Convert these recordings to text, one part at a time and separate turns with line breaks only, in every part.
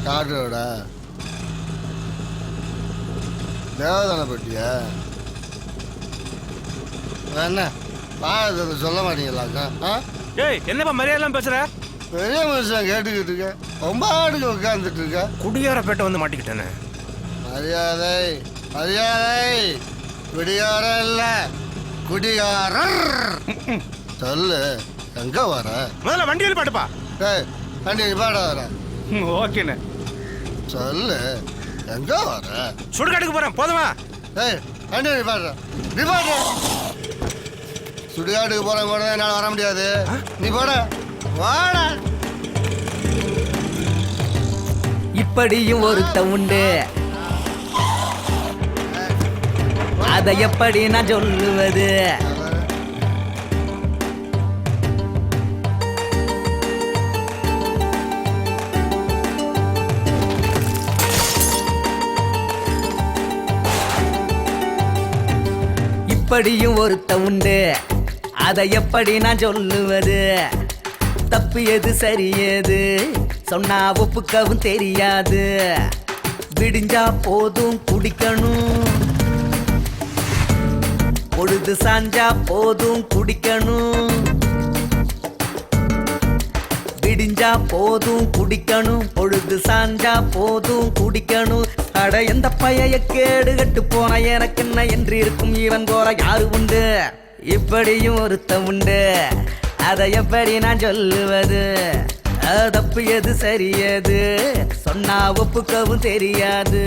காட்டுறோடா தேவதான பட்டியா என்ன பாடத்தை சொல்ல மாட்டீங்களாக்கா?
ஏய் என்னப்பா மரியாதைலாம் பேசுற?
பெரிய மனுஷன் கேட்டுக்கிட்டு இருக்க, ரொம்ப ஆடுக்கு உட்காந்துட்டு இருக்க.
குடியாரப்பேட்டை வந்து மாட்டிக்கிட்டேனே.
மரியாதை மரியாதை, குடிகாரம் இல்ல குடிகாரர். சொல்லு, எங்க வர?
முதல்ல வண்டியில் பாட்டுப்பா.
ஏய் வண்டி பாட வர.
ஓகேண்ணே.
சொல்லு, எங்க வர?
சுடுகாட்டுக்கு போறேன், போதுமா?
ஏய் வண்டி பாடுற, நீ பாடுற. சுடுகாட்டுக்கு போற கூட என்னால் வர முடியாது. நீ போட வாட.
இப்படியும் ஒருத்த உண்டு, அதை எப்படி நான் சொல்லுவது? இப்படியும் ஒருத்த உண்டு, அதை எப்படி நான் சொல்லுவது? தப்பு எது சரி எது சொன்னா ஒப்புக்கவும் தெரியாது. விடிஞ்சா போதும் குடிக்கணும், பொழுது சாஞ்சா போதும் குடிக்கணும். விடிஞ்சா போதும் குடிக்கணும், பொழுது சாஞ்சா போதும் குடிக்கணும். அட எந்த பைய கேடு கட்டு போன எனக்கு என்ன என்று இருக்கும் இவன் போற யாரு உண்டு? இப்படியும் ஒருத்த உண்டு, அதை எப்படி நான் சொல்லுவது? தப்பு எது சரி எது சொன்னா ஒப்புக்கவும் தெரியாது.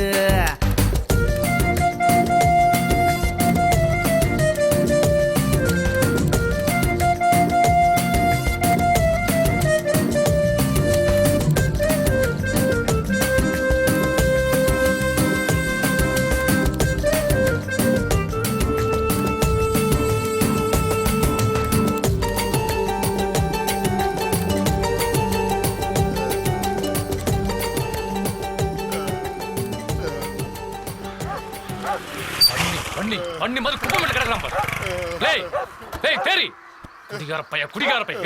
பண்ணி மாதிரி குப்பை கிடக்கலாம் பாரு. டேய் டேய் தேரி, குடிகார பைய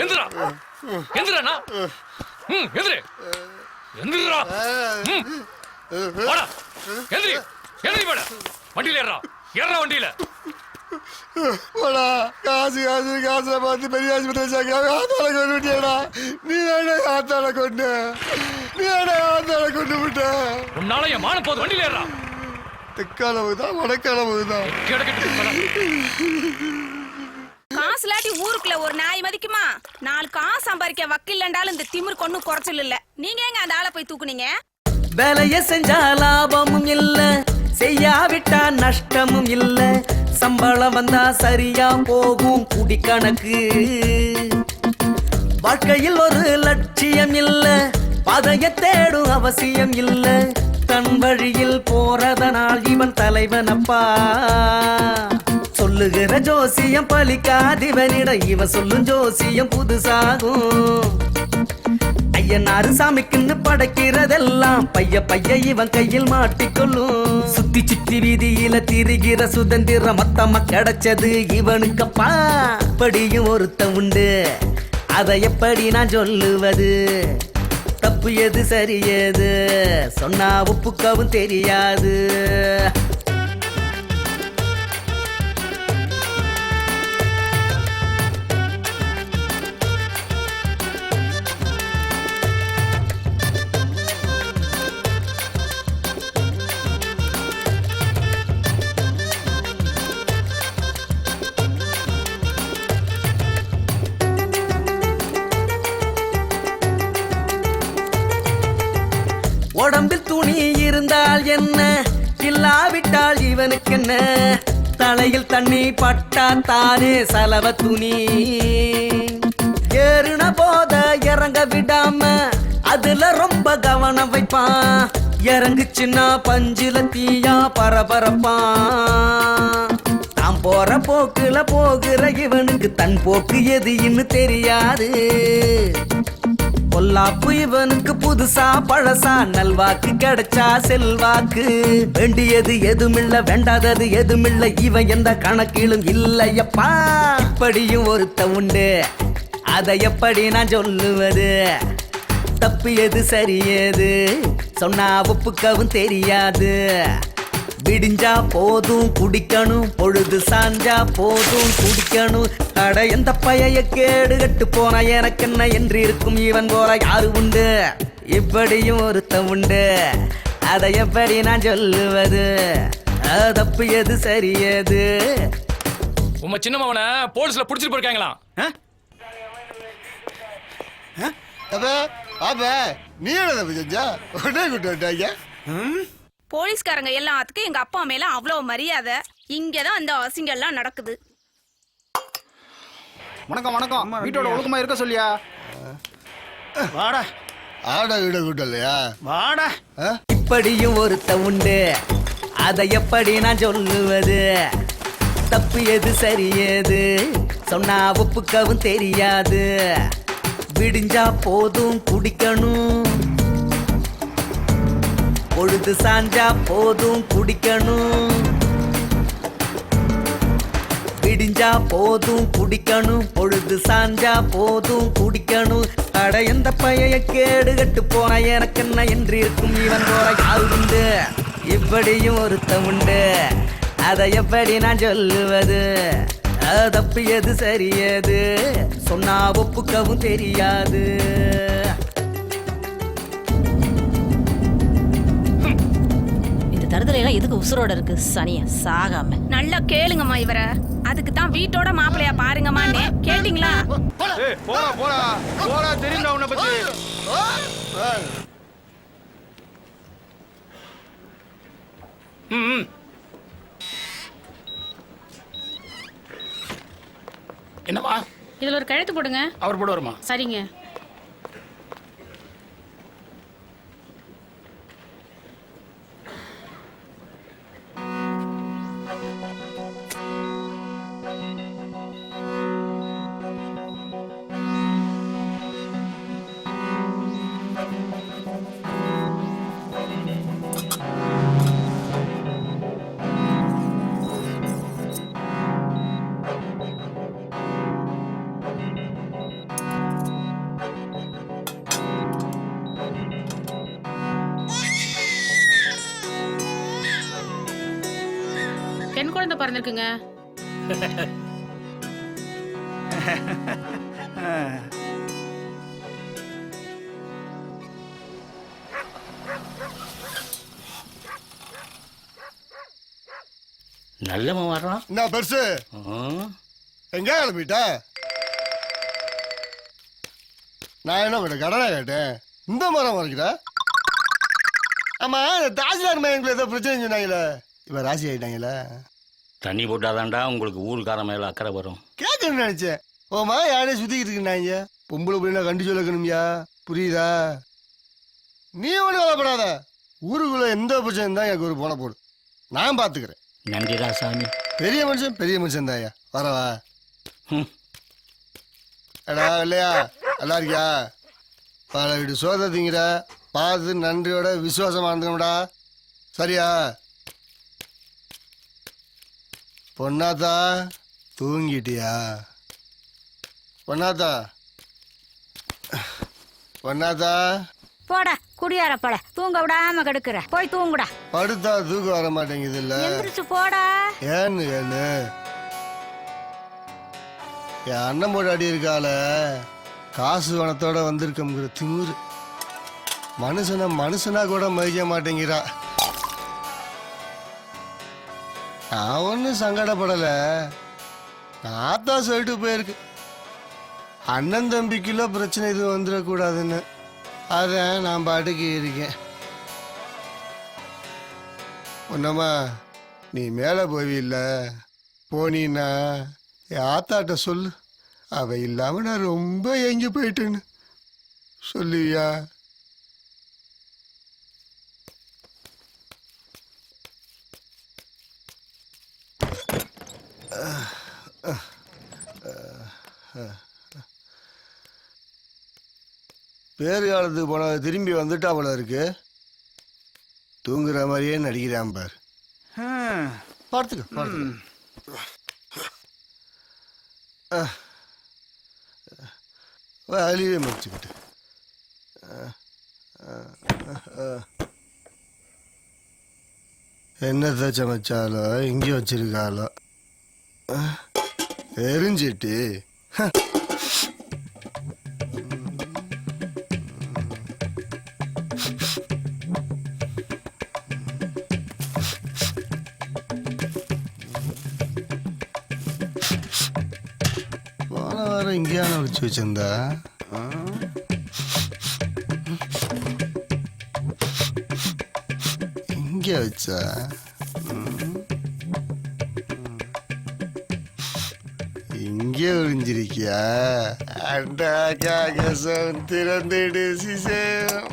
எந்திரா எந்திரா. எந்திரு எந்திரா. வாடா எந்திரி எந்திரி, வாடா வண்டியில ஏறா ஏறா வண்டியில.
போடா, காசு காசு காசை பார்த்து பெரிய ஆஸ்பத்திரி ஆத்தால கொண்டு விட்டியடா. நீ ஆத்தால கொண்டு, நீ ஆத்தால கொண்டு விட்ட.
உன்னால என் மான போது, வண்டியில ஏறா.
தெற்காலவுதான் வடக்காலவுதான்.
காசு இல்லாட்டி ஊருக்குள்ள ஒரு நாய் மதிக்குமா? 4 காசு சம்பாதிக்க வக்கில்லண்டாலும் இந்த திமிர் கொண்டு குறைச்சல் இல்ல. நீங்க எங்க அந்த ஆளை போய் தூக்குனீங்க?
வேலைய செஞ்சா லாபமும் இல்ல, செய்யாவிட்டா நஷ்டமும் இல்ல. சம்பளம் வந்தா சரியா போகும் குடிக்கணக்கு. வாழ்க்கையில் ஒரு லட்சியம் இல்ல, பதைய தேடும் அவசியம் இல்ல. தன் வழியில் போறதனால் இவன் தலைவனப்பா. சொல்லுகிற ஜோசியம் பலிக்காதிவனிட இவன் சொல்லும் ஜோசியம் புதுசாகும். ஐயனாரு சாமிக்குன்னு படைக்கிறதெல்லாம் பைய பைய இவன் கையில் மாட்டிக்கொள்ளும். சுத்தி சுத்தி வீதியில திரிகிற சுதந்திரம் மொத்தமா கிடைச்சது இவனுக்கப்பா. படியும் ஒருத்த உண்டு, அதை எப்படி நான் சொல்லுவது? தப்பு எது சரி எது சொன்னா ஒப்புக்கவும் தெரியாது. உடம்பில் துணி இருந்தால் என்ன, இல்லாவிட்டால் இவனுக்கு என்ன? தலையில் தண்ணி பட்டா தானே சலவ துணி. ஏறுன போத இறங்க விடாம அதுல ரொம்ப கவனம் வைப்பான். இறங்குச்சுன்னா பஞ்சுல தீயா பரபரப்பான். தான் போற போக்குல போகிற இவனுக்கு தன் போக்கு எதுன்னு தெரியாது. பொல்லாப்பு இவனுக்கு புதுசா பழசா, நல்வாக்கு கிடைச்சா செல்வாக்கு. வேண்டியது எதுமில்ல, வேண்டாதது எதுமில்ல, இவன் எந்த கணக்கிலும் இல்லையப்பா. இப்படியும் ஒருத்த உண்டு, அதை எப்படி நான் சொல்லுவது? தப்பு எது சரி எது சொன்னா ஒப்புக்கவும் தெரியாது. விடிஞ்சா போதும் குடிக்கணும், பொழுது சாஞ்சா போதும் குடிக்கணும். அட எந்த பைய கேடு கட்டு போனா எனக்கு என்ன என்று இருக்கும் இவன் போல யாரு உண்டு? இப்படியும் ஒருத்த உண்டு, அதை எப்படி நான் சொல்லுவது? தப்பு எது சரி எது?
உங்க சின்னமாவன போலீஸ்ல புடிச்சிட்டு போயிருக்காங்களா?
நீ என்ன தப்பு செஞ்சா? உடனே கூட்டு வந்துட்டாங்க.
போலீஸ்காரங்க எல்லாத்துக்கும் எங்க அப்பா மேல அவ்வளவு மரியாதை. இங்கதான் அந்த அசிங்கம் எல்லாம் நடக்குது.
வணக்கம் வணக்கம். வீட்டோட ஒழுக்கமா இருக்க சொல்லியா?
வாடா. ஆடா வீட கூட்டலையா? வாடா.
இப்படியும் ஒருத்த உண்டு, அதை எப்படி நான் சொல்லுவது? தப்பு எது சரி எது சொன்னா ஒப்புக்கவும் தெரியாது. விடிஞ்சா போதும் குடிக்கணும், பொழுது சாஞ்சா போதும் குடிக்கணும். விடிஞ்சா போதும் குடிக்கணும், பொழுது சாஞ்சா போதும் குடிக்கணும். அட எந்த பைய கேடு கட்டு போன எனக்கு என்ன என்று இருக்கும் இவன் போல யாரு உண்டு? இப்படியும் ஒருத்த உண்டு, அதை எப்படி நான் சொல்லுவது? தப்பு எது சரி எது சொன்னா ஒப்புக்கவும் தெரியாது.
தருதலை எல்லாம் எதுக்கு உசுரோட இருக்கு? சனிய சாகாம
நல்லா கேளுங்கம்மா இவர. அதுக்கு தான் வீட்டோட மாப்பிளையா பாருங்கம்மான்னு கேட்டீங்களா?
போடா போடா போடா, தெரியும்டா உன்னை பத்தி.
என்னவா?
இதுல ஒரு கழுத்து போடுங்க.
அவர் போட வருமா?
சரிங்க. பெண் குழந்தை பிறந்திருக்குங்க.
நல்லவன் வர்றான்.
என்ன பெருசு? எங்க கிளம்பிட்ட? நான் என்ன கேட்டேன்? கடனை கேட்டேன். இந்த மரம் வரைக்கிற? ஆமா, தாசில்தார் மையங்களை ஏதோ பிரச்சனை சொன்னாங்களே, இப்ப ராசி ஆயிட்டாங்களே.
தண்ணி போட்டாதான்டா உங்களுக்கு ஊருக்கார மேல அக்கறை வரும்.
கேட்கணும்னு நினைச்சேன். ஓமா யாரையும் சுத்திக்கிட்டு இருக்குன்னாங்க. பொம்பளை பிள்ளைனா கண்டிச்சு வைக்கணும்யா, புரியுதா? நீ ஒன்றும் கவலைப்படாத. ஊருக்குள்ள எந்த பிரச்சனை தான் எனக்கு ஒரு போன போடு, நான் பாத்துக்கிறேன்.
நன்றிடா சாமி.
பெரிய மனுஷன் தாயா. வரவா?
嗯
எடா இல்லையா? நல்லா இருக்கியா? பல வீடு சோத திங்கிற பார்த்து நன்றியோட விசுவாசமா இருந்தோம்டா. சரியா? பொன்னாத்தா தூங்கிட்டியா? பொன்னாத்தா பொன்னாத்தா
போடா குடியார பட தூங்க விடாம கெடுக்கிற போய் தூங்குடா.
படுத்தா தூக்கம் வர மாட்டேங்குது இல்ல?
எந்திரிச்சு போடா.
ஏன்னு என் அண்ணன் போட்டு அடி இருக்கால, காசு வனத்தோட வந்திருக்கோங்கிற திமிரு மனுஷனா கூட மதிக்க மாட்டேங்கிறா. நான் ஒன்றும் சங்கடப்படலை. நான் தான் சொல்லிட்டு போயிருக்கு அண்ணன் தம்பிக்குள்ள பிரச்சனை எதுவும் வந்துடக்கூடாதுன்னு. அதான் நான் பாட்டுக்கு இருக்கேன். ஒன்னம்மா நீ மேலே போவில்ல, போனீன்னா என் ஆத்தாட்ட சொல்லு, அவ இல்லாம நான் ரொம்ப எங்கி போயிட்டேன்னு சொல்லுவியா? பேர் காலத்துக்கு போன திரும்பி வந்துட்டா போல இருக்கு. தூங்குற மாதிரியே நடிக்கிறான் பார். பார்த்துக்க அழிவே முடிச்சுக்கிட்டு என்னத்தை சமைச்சாலோ இங்கே வச்சிருக்காளோ எரிஞ்சிட்டு. போன வாரம் இங்கேயான வச்சு வச்சிருந்தா இங்கே வச்சா இங்கே ஒழிஞ்சிருக்கியா? அண்டா காகசம் திறந்துடு சிசேம்,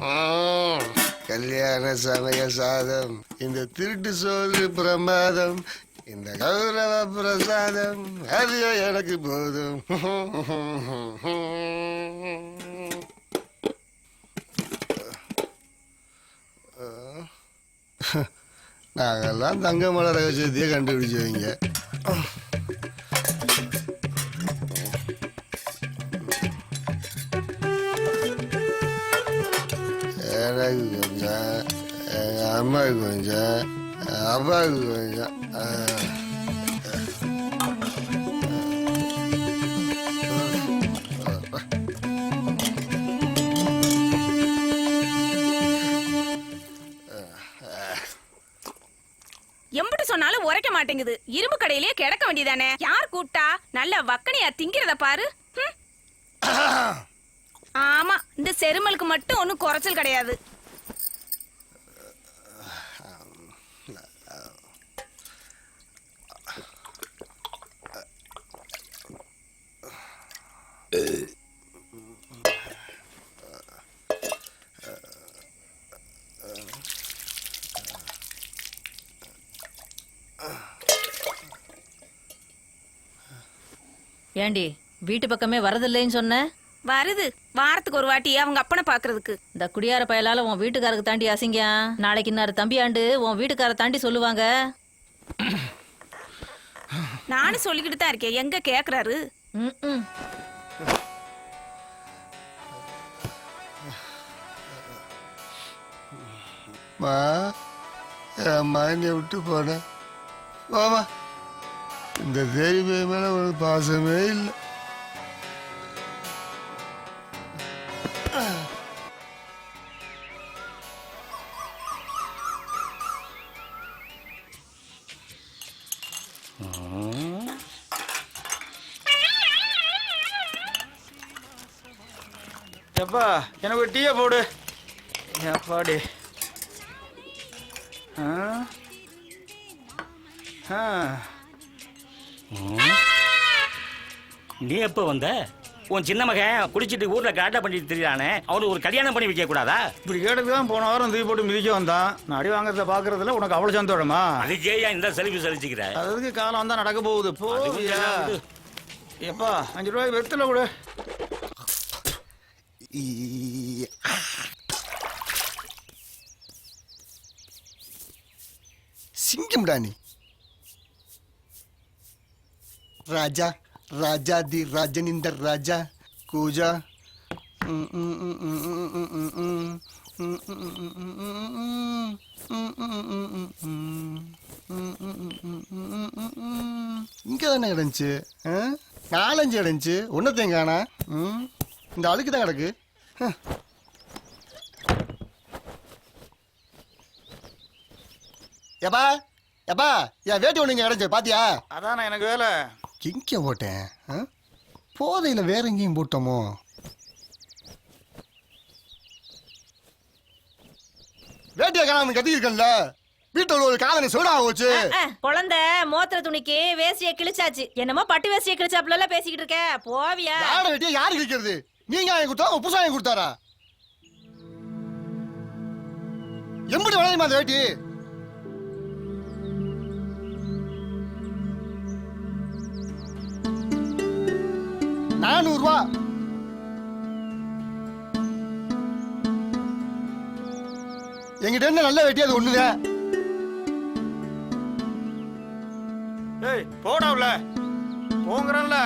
கல்யாண சமய சாதம், இந்த திருட்டு சோறு பிரமாதம், இந்த கௌரவ பிரசாதம் அது எனக்கு போதும். நாங்கெல்லாம் தங்க மலர் ரகசியத்தையே கண்டுபிடிச்சவங்க. எனக்கு கொஞ்சம், எங்கள் அம்மாவுக்கு கொஞ்சம், அப்பாவுக்கு கொஞ்சம்.
எம்பிட்டு சொன்னாலும் உரைக்க மாட்டேங்குது. இரும்பு கடையிலேயே கிடக்க வேண்டியதானே? யார் கூப்பிட்டா? நல்ல வக்கனையா திங்கிறத பாரு. ஆமா, இந்த செருமலுக்கு மட்டும் ஒன்னும் குறைச்சல் கிடையாது.
ஏண்டி வீட்டு பக்கமே வரதில்லைன்னு சொன்ன?
வருது, வாரத்துக்கு ஒரு வாட்டி அவங்க அப்பனை பாக்குறதுக்கு.
இந்த குடியார பயலால உன் வீட்டுக்காரருக்கு தாண்டி அசிங்க. நாளைக்கு இன்னொரு தம்பியாண்டு உன் வீட்டுக்கார தாண்டி சொல்லுவாங்க.
நானும் சொல்லிக்கிட்டு தான் இருக்கேன், எங்க கேக்குறாரு?
மைண்டை விட்டு போன வாமா, இந்த தேவி மேல ஒரு பாசமே இல்லை.
எப்பா எனக்கு ஒரு டீயை போடு. எப்பாடி
நீ எப்போ வந்த? உன் சின்ன மகன் குடிச்சிட்டு ஊர்ல காட்டா பண்ணிட்டு தெரியானே, அவனுக்கு ஒரு கல்யாணம் பண்ணி வைக்க கூடாதா?
இப்படி கேட்டதுக்கு தான் போன வாரம் தூக்கி போட்டு மிதிக்க வந்தான். நான் அடி வாங்குறத பாக்குறதுல உனக்கு அவ்வளவு சந்தோஷமா?
அதுக்கே இந்த செல்ஃபி சலிச்சுக்கிற?
அதுக்கு காலம் வந்தா நடக்க போகுது. போவியா? எப்பா 5 ரூபாய்க்கு வெத்தலை கொடு.
சிங்கம்டா நீ. ராஜா ராஜாதி ராஜனிந்தர் ராஜா கூஜா. இங்க தானே கிடந்துச்சு, 4-5 கிடந்துச்சு, ஒன்னத்தையும் காணா. இந்த அழுக்கு தான் கிடக்கு. எப்பா எப்பா என் வேட்டி ஒண்ணு இங்க கிடந்துச்சு பாத்தியா?
அதானே எனக்கு வேலை.
எங்க போட்டேன்? போதையில வேற எங்கேயும் போட்டோமோ? வேட்டியை காணாம கத்திருக்கல, வீட்டுல ஒரு காதனை சோடா போச்சு.
குழந்தை மோத்திர துணிக்கு வேசிய கிழிச்சாச்சு. என்னமோ பட்டு வேசிய கிழிச்சாப்புல எல்லாம் பேசிக்கிட்டு இருக்க, போவியா?
யார வேட்டியை யாரு கிழிக்கிறது? நீங்க வாங்கி கொடுத்தா புதுசா வாங்கி கொடுத்தாரா? எப்படி விளையுமா அந்த வேட்டி? $400. எங்கிட்ட என்ன நல்ல வெட்டி அது ஒண்ணுதான்.
ஏய் போடாவுல போங்கறல்ல.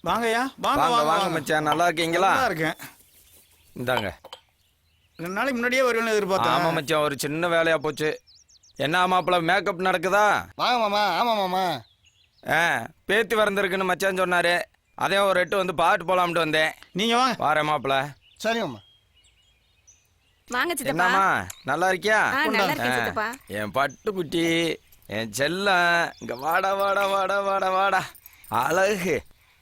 வாங்கய்யா வாங்க
வாங்க
வாங்க
வாங்க மச்சான், நல்லா இருக்கீங்களா?
நல்லா இருக்கேன்.
இந்தாங்க.
2 நாளைக்கு முன்னாடியே வருவேன்னு எதிர்பார்த்தேன்.
ஆமா மச்சான், ஒரு சின்ன வேலையா போச்சு. என்ன மாப்பிள்ள மேக்கப் நடக்குதா?
வாங்க மாமா. ஆமா மாமா.
பேத்தி வரந்திருக்குன்னு மச்சான் சொன்னாரு. அதே ஒரு 8 வந்து பாட்டு போலாம்ட்டு வந்தேன்.
நீங்க வாங்க.
வாரேன் மாப்பிள்ள.
சரி மாமா.
வாங்க சித்தப்பா.
என்னம்மா நல்லா இருக்கியா?
நல்லா இருக்கேன் சித்தப்பா.
என் பட்டுக்குட்டி, என் செல்லம், இங்க வாடா வாடா வாடா வாடா வாடா. அழகு.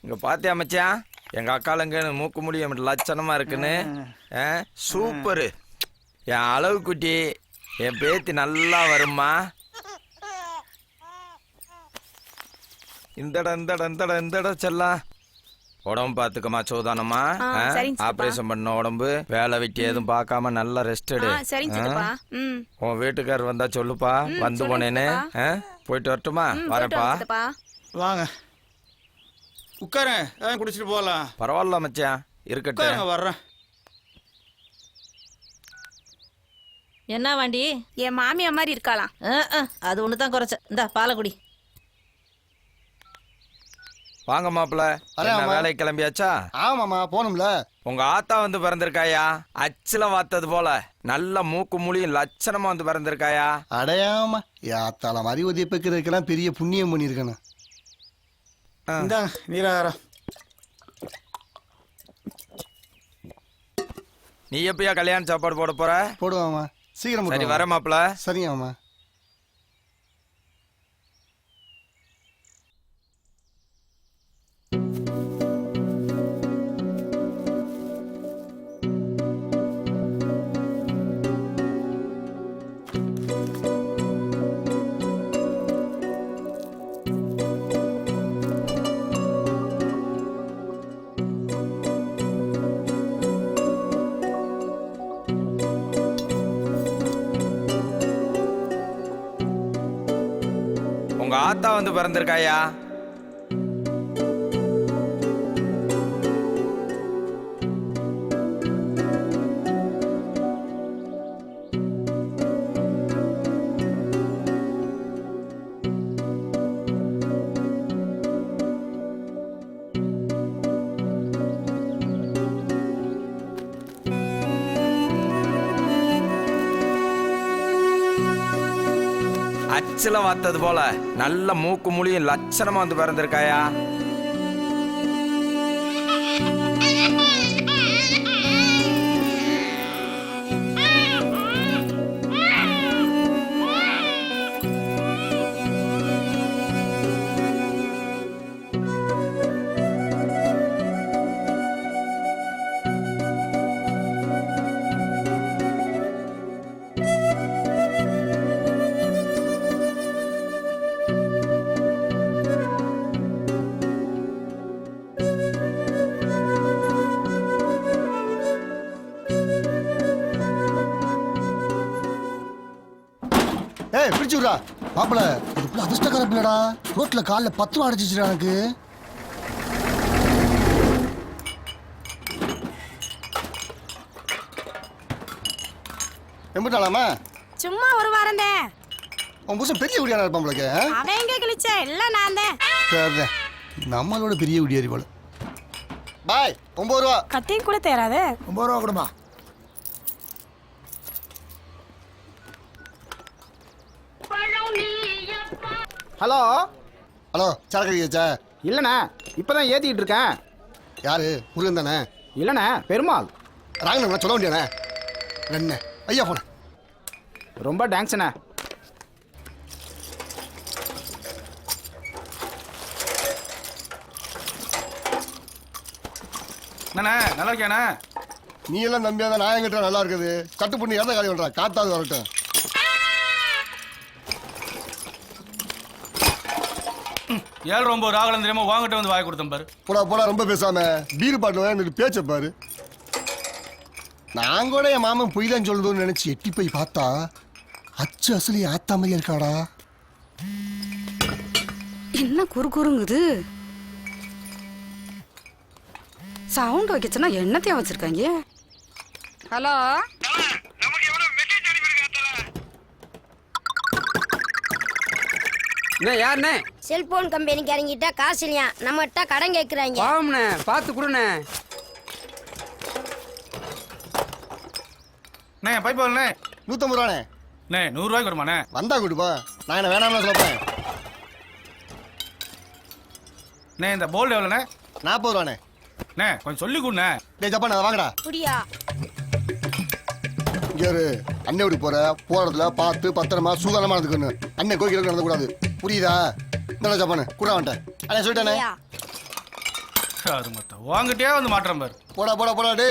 இங்க பாத்தியா மச்சான், எங்க அக்காலங்க மூக்கு முடியும் லட்சணமா இருக்குன்னு. சூப்பரு. என் அழகு குட்டி, என் பேத்தி நல்லா வரும்மா. இந்தட செல்லாம். உடம்பு பாத்துக்கமா, சோதானமா. ஆபரேஷன் பண்ண உடம்பு, வேலை வெட்டி எதுவும் பார்க்காம நல்லா ரெஸ்ட் எடு. உன் வீட்டுக்காரர் வந்தா சொல்லுப்பா, வந்து போனேன்னு. போயிட்டு வரட்டுமா? வரப்பா.
வாங்க உட்காரேன், குடிச்சிட்டு போகலாம்.
பரவாயில்ல மச்சான், இருக்கட்டும்.
வர்றேன்.
என்ன வாண்டி?
என் மாமியா மாதிரி இருக்கலாம்.
அது ஒண்ணுதான் குறைச்ச. இந்த பாலக்குடி.
வாங்க மாப்பிள்ள, வேலைக்கு கிளம்பியாச்சா?
ஆமாமா போனும்ல.
உங்க ஆத்தா வந்து பிறந்திருக்காயா, அச்சில வாத்தது போல நல்ல மூக்கு மூலியும் லட்சணமா வந்து பிறந்திருக்காயா.
அடையாமா யாத்தால மாதிரி உதவி பெக்கிறதுக்கெல்லாம் பெரிய புண்ணியம் பண்ணிருக்கணும்.
இந்தாங்க நீராகாரம்.
நீ எப்பயா கல்யாண சாப்பாடு போட போற?
போடுவாமா, சீக்கிரம்.
சரி வர மாப்பிள்ள.
சரியாமா.
உங்க ஆத்தா வந்து பிறந்திருக்காயா. அச்சில வாத்தது போல நல்ல மூக்கு மூலியும் லட்சணமா வந்து பிறந்திருக்காயா.
ஏய் பிடிச்சு விடுறா மாப்பிள்ள. இது அதிர்ஷ்டக்கார பிள்ளடா. ரோட்ல காலில் 10 ரூபா அடைச்சிச்சுடா எனக்கு. எம்பிட்டாலாமா
சும்மா ஒரு வாரம் தான்.
உன் புருஷன் பெரிய குடியானா இருப்பான் உங்களுக்கு
அவன் எங்க கிழிச்ச எல்லாம் நான் தான்.
சரி நம்மளோட பெரிய குடியாரி போல. பாய் 9 ரூபா.
கத்தியும் கூட தேராது.
9 ரூபா கொடுமா.
ஹலோ
ஹலோ சரக்கு அடிக்கச்சா?
இல்லைண்ணே இப்போதான் ஏற்றிக்கிட்டு இருக்கேன்.
யாரு முருகன் தானே?
இல்லைண்ணே பெருமாள்.
ராங்கண்ணா சொல்ல வேண்டியானே என்ன ஐயா போன.
ரொம்ப தேங்க்ஸ்ண்ணே.
என்னண்ணே நல்லா இருக்கியாண்ணே?
நீ எல்லாம் நம்பியாதான் நான் எங்கிட்ட நல்லா இருக்குது. கட்டு பண்ணி இறந்த காலி பண்றா காத்தாவது வரட்டும்.
ஏழு ரொம்ப ராகலம் தெரியாம வாங்கிட்டு வந்து வாங்கி கொடுத்தேன் பாரு.
போடா போடா ரொம்ப பேசாம பீர் பாட்டில் வாங்கிட்டு பேச்ச பாரு. நான் கூட என் மாமன் பொய் தான் சொல்லுதுன்னு நினைச்சு எட்டி போய் பார்த்தா அச்சு அசலி ஆத்தா மாதிரி இருக்காடா.
என்ன குறுங்குது சவுண்ட் வைக்கச்சுன்னா என்னத்தையும் வச்சிருக்காங்க. ஹலோ
யாருண்ணே?
செல்போன் கம்பெனிக்காரங்கிட்ட காசு இல்லையா, நம்மகிட்ட கடன் கேட்குறாங்க.
பாவம்ண்ணே, பார்த்து கொடுண்ணே.
அண்ணே பைப் வரலண்ணே.
150 ரூபாண்ணே.
அண்ணே 100 ரூபாய்க்கு வருமாண்ணே?
வந்தா கூட்டுப்பா. நான் என்ன வேணாம்னு சொல்லப்பேன்.
அண்ணே இந்த போல்டு எவ்வளோண்ணே?
40 ரூபாண்ணே.
அண்ணே கொஞ்சம் சொல்லி கொடுண்ணே.
டேய் ஜப்பான் அதை வாங்கடா.
புரியா?
இங்கே அண்ணன் வீட்டுக்கு போறதுல பார்த்து பத்திரமா சூதானமா இருந்துக்கணும். அண்ணன் கோயிலுக்கு நடந்தக்கூடாது. புரியுதா? என்ன ஜப்பானு கூட வந்துட்டேன். அண்ணே சொல்லிட்டானே.
அது மொத்தம் வாங்கிட்டே வந்து மாட்டுறேன் பாரு.
போடா போடா போடா டே.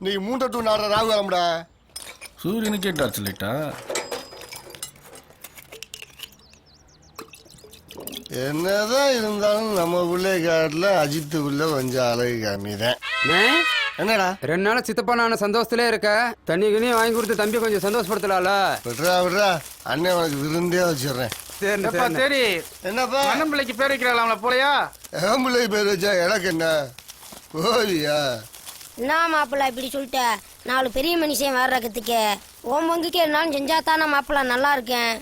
நீ 3 to 4 ராகு வரமுடா.
சூரியனுக்கே டார்ச் லைட்டா?
என்னதான் இருந்தாலும் நம்ம பிள்ளை காட்டில் அஜித்து பிள்ளை கொஞ்சம் அழகு கம்மிதான். என்னடா
2 நாளா சித்தப்பா நான் சந்தோஷத்திலே இருக்க. தண்ணி கிணியும் வாங்கி கொடுத்து தம்பி கொஞ்சம் சந்தோஷப்படுத்தலாம்ல.
விட்றா விட்றா அண்ணன் உனக்கு விருந்தே வச்சிடுறேன்.
சரி
என்னப்பா
அண்ணன் பிள்ளைக்கு பேர் வைக்கிறாங்களா போலையா?
என் பிள்ளை பேர் வச்சா எனக்கு என்ன கோவியா?
என்ன மாப்பிள்ள இப்படி சொல்லிட்ட? 4 பெரிய மனுஷன் வர்றதுக்கு உன் பங்குக்கு என்னாலும் செஞ்சா தானே மாப்பிள்ள நல்லா இருக்கேன்.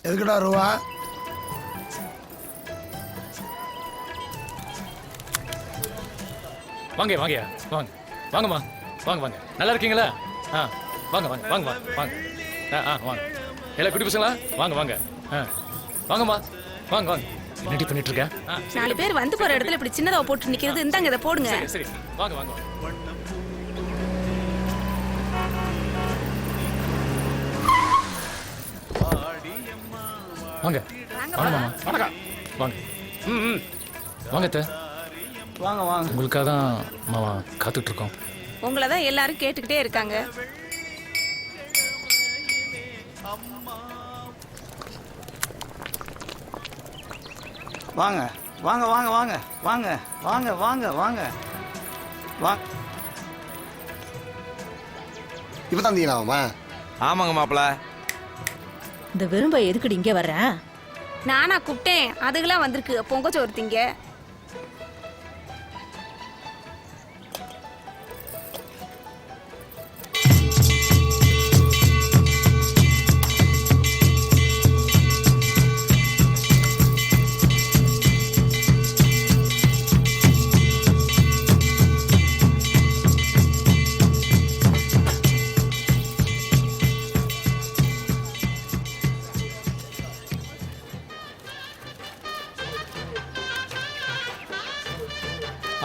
எதுக்குடா ரூபா?
வாங்க வாங்கயா வாங்க வாங்கம்மா வாங்க வாங்க நல்லா இருக்கீங்களா? ஆ வாங்க வாங்க வாங்க வாங்க வாங்க வாங்க எல்லாம் குட்டி பசங்களா வாங்க வாங்க வாங்கம்மா வாங்க வாங்க என்னடி பண்ணிட்டு இருக்க?
4 பேர் வந்து போற இடத்துல இப்படி சின்னதா போட்டு நிக்கிறது. இந்தாங்க இதை போடுங்க.
சரி சரி வாங்க வாங்க வாங்க வாங்க மாமா வணக்கம் வாங்க வாங்க அத்தை.
வாங்க வாங்க.
உங்களுக்காக தான் மாமா காத்துட்டு இருக்கோம்.
உங்களை தான் எல்லாரும் கேட்டுக்கிட்டே இருக்காங்க.
வாங்க வாங்க வாங்க வாங்க வாங்க வாங்க வாங்க வாங்க வாங்க.
இப்போ தான் தீங்களாமா?
ஆமாங்க மாப்பிள்ள.
இந்த வெறும்பை எதுக்குடி இங்கே வர்றேன்?
நானா கூப்பிட்டேன், அதுக்கெல்லாம் வந்திருக்கு பொங்கச்சோறு ஒருத்திங்க.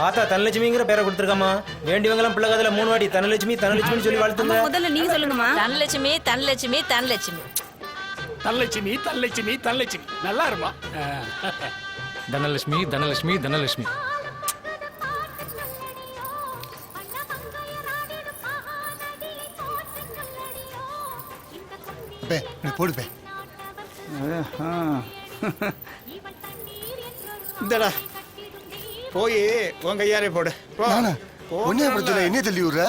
ஆத்தா தனலட்சுமிங்கிற பேரை கொடுத்துருக்காமா. வேண்டியவங்களாம் பிள்ளை கதையில 3 வாட்டி தனலட்சுமி தனலட்சுமின்னு சொல்லி வாழ்த்துங்க.
முதல்ல நீங்க சொல்லுங்கம்மா.
தனலட்சுமி தனலட்சுமி தனலட்சுமி
தனலட்சுமி தனலட்சுமி தனலட்சுமி நல்லா இருமா.
தனலட்சுமி தனலட்சுமி தனலட்சுமி.
போடுப்பேன்.
இந்தடா போய் உன் கையாரே போடு.
ஒன்னே பிரச்சனை என்ன தள்ளி விடுற?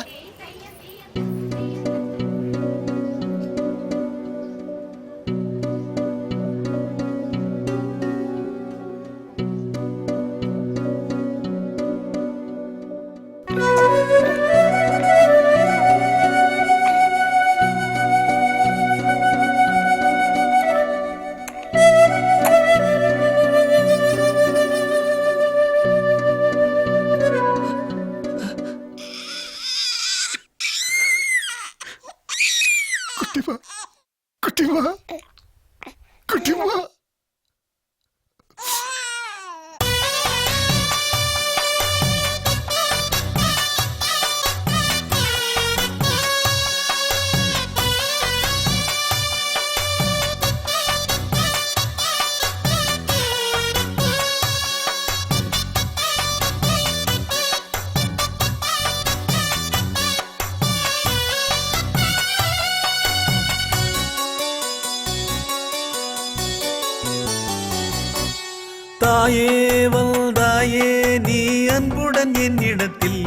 தாயே வந்தாயே நீ அன்புடன் என்னிடத்தில்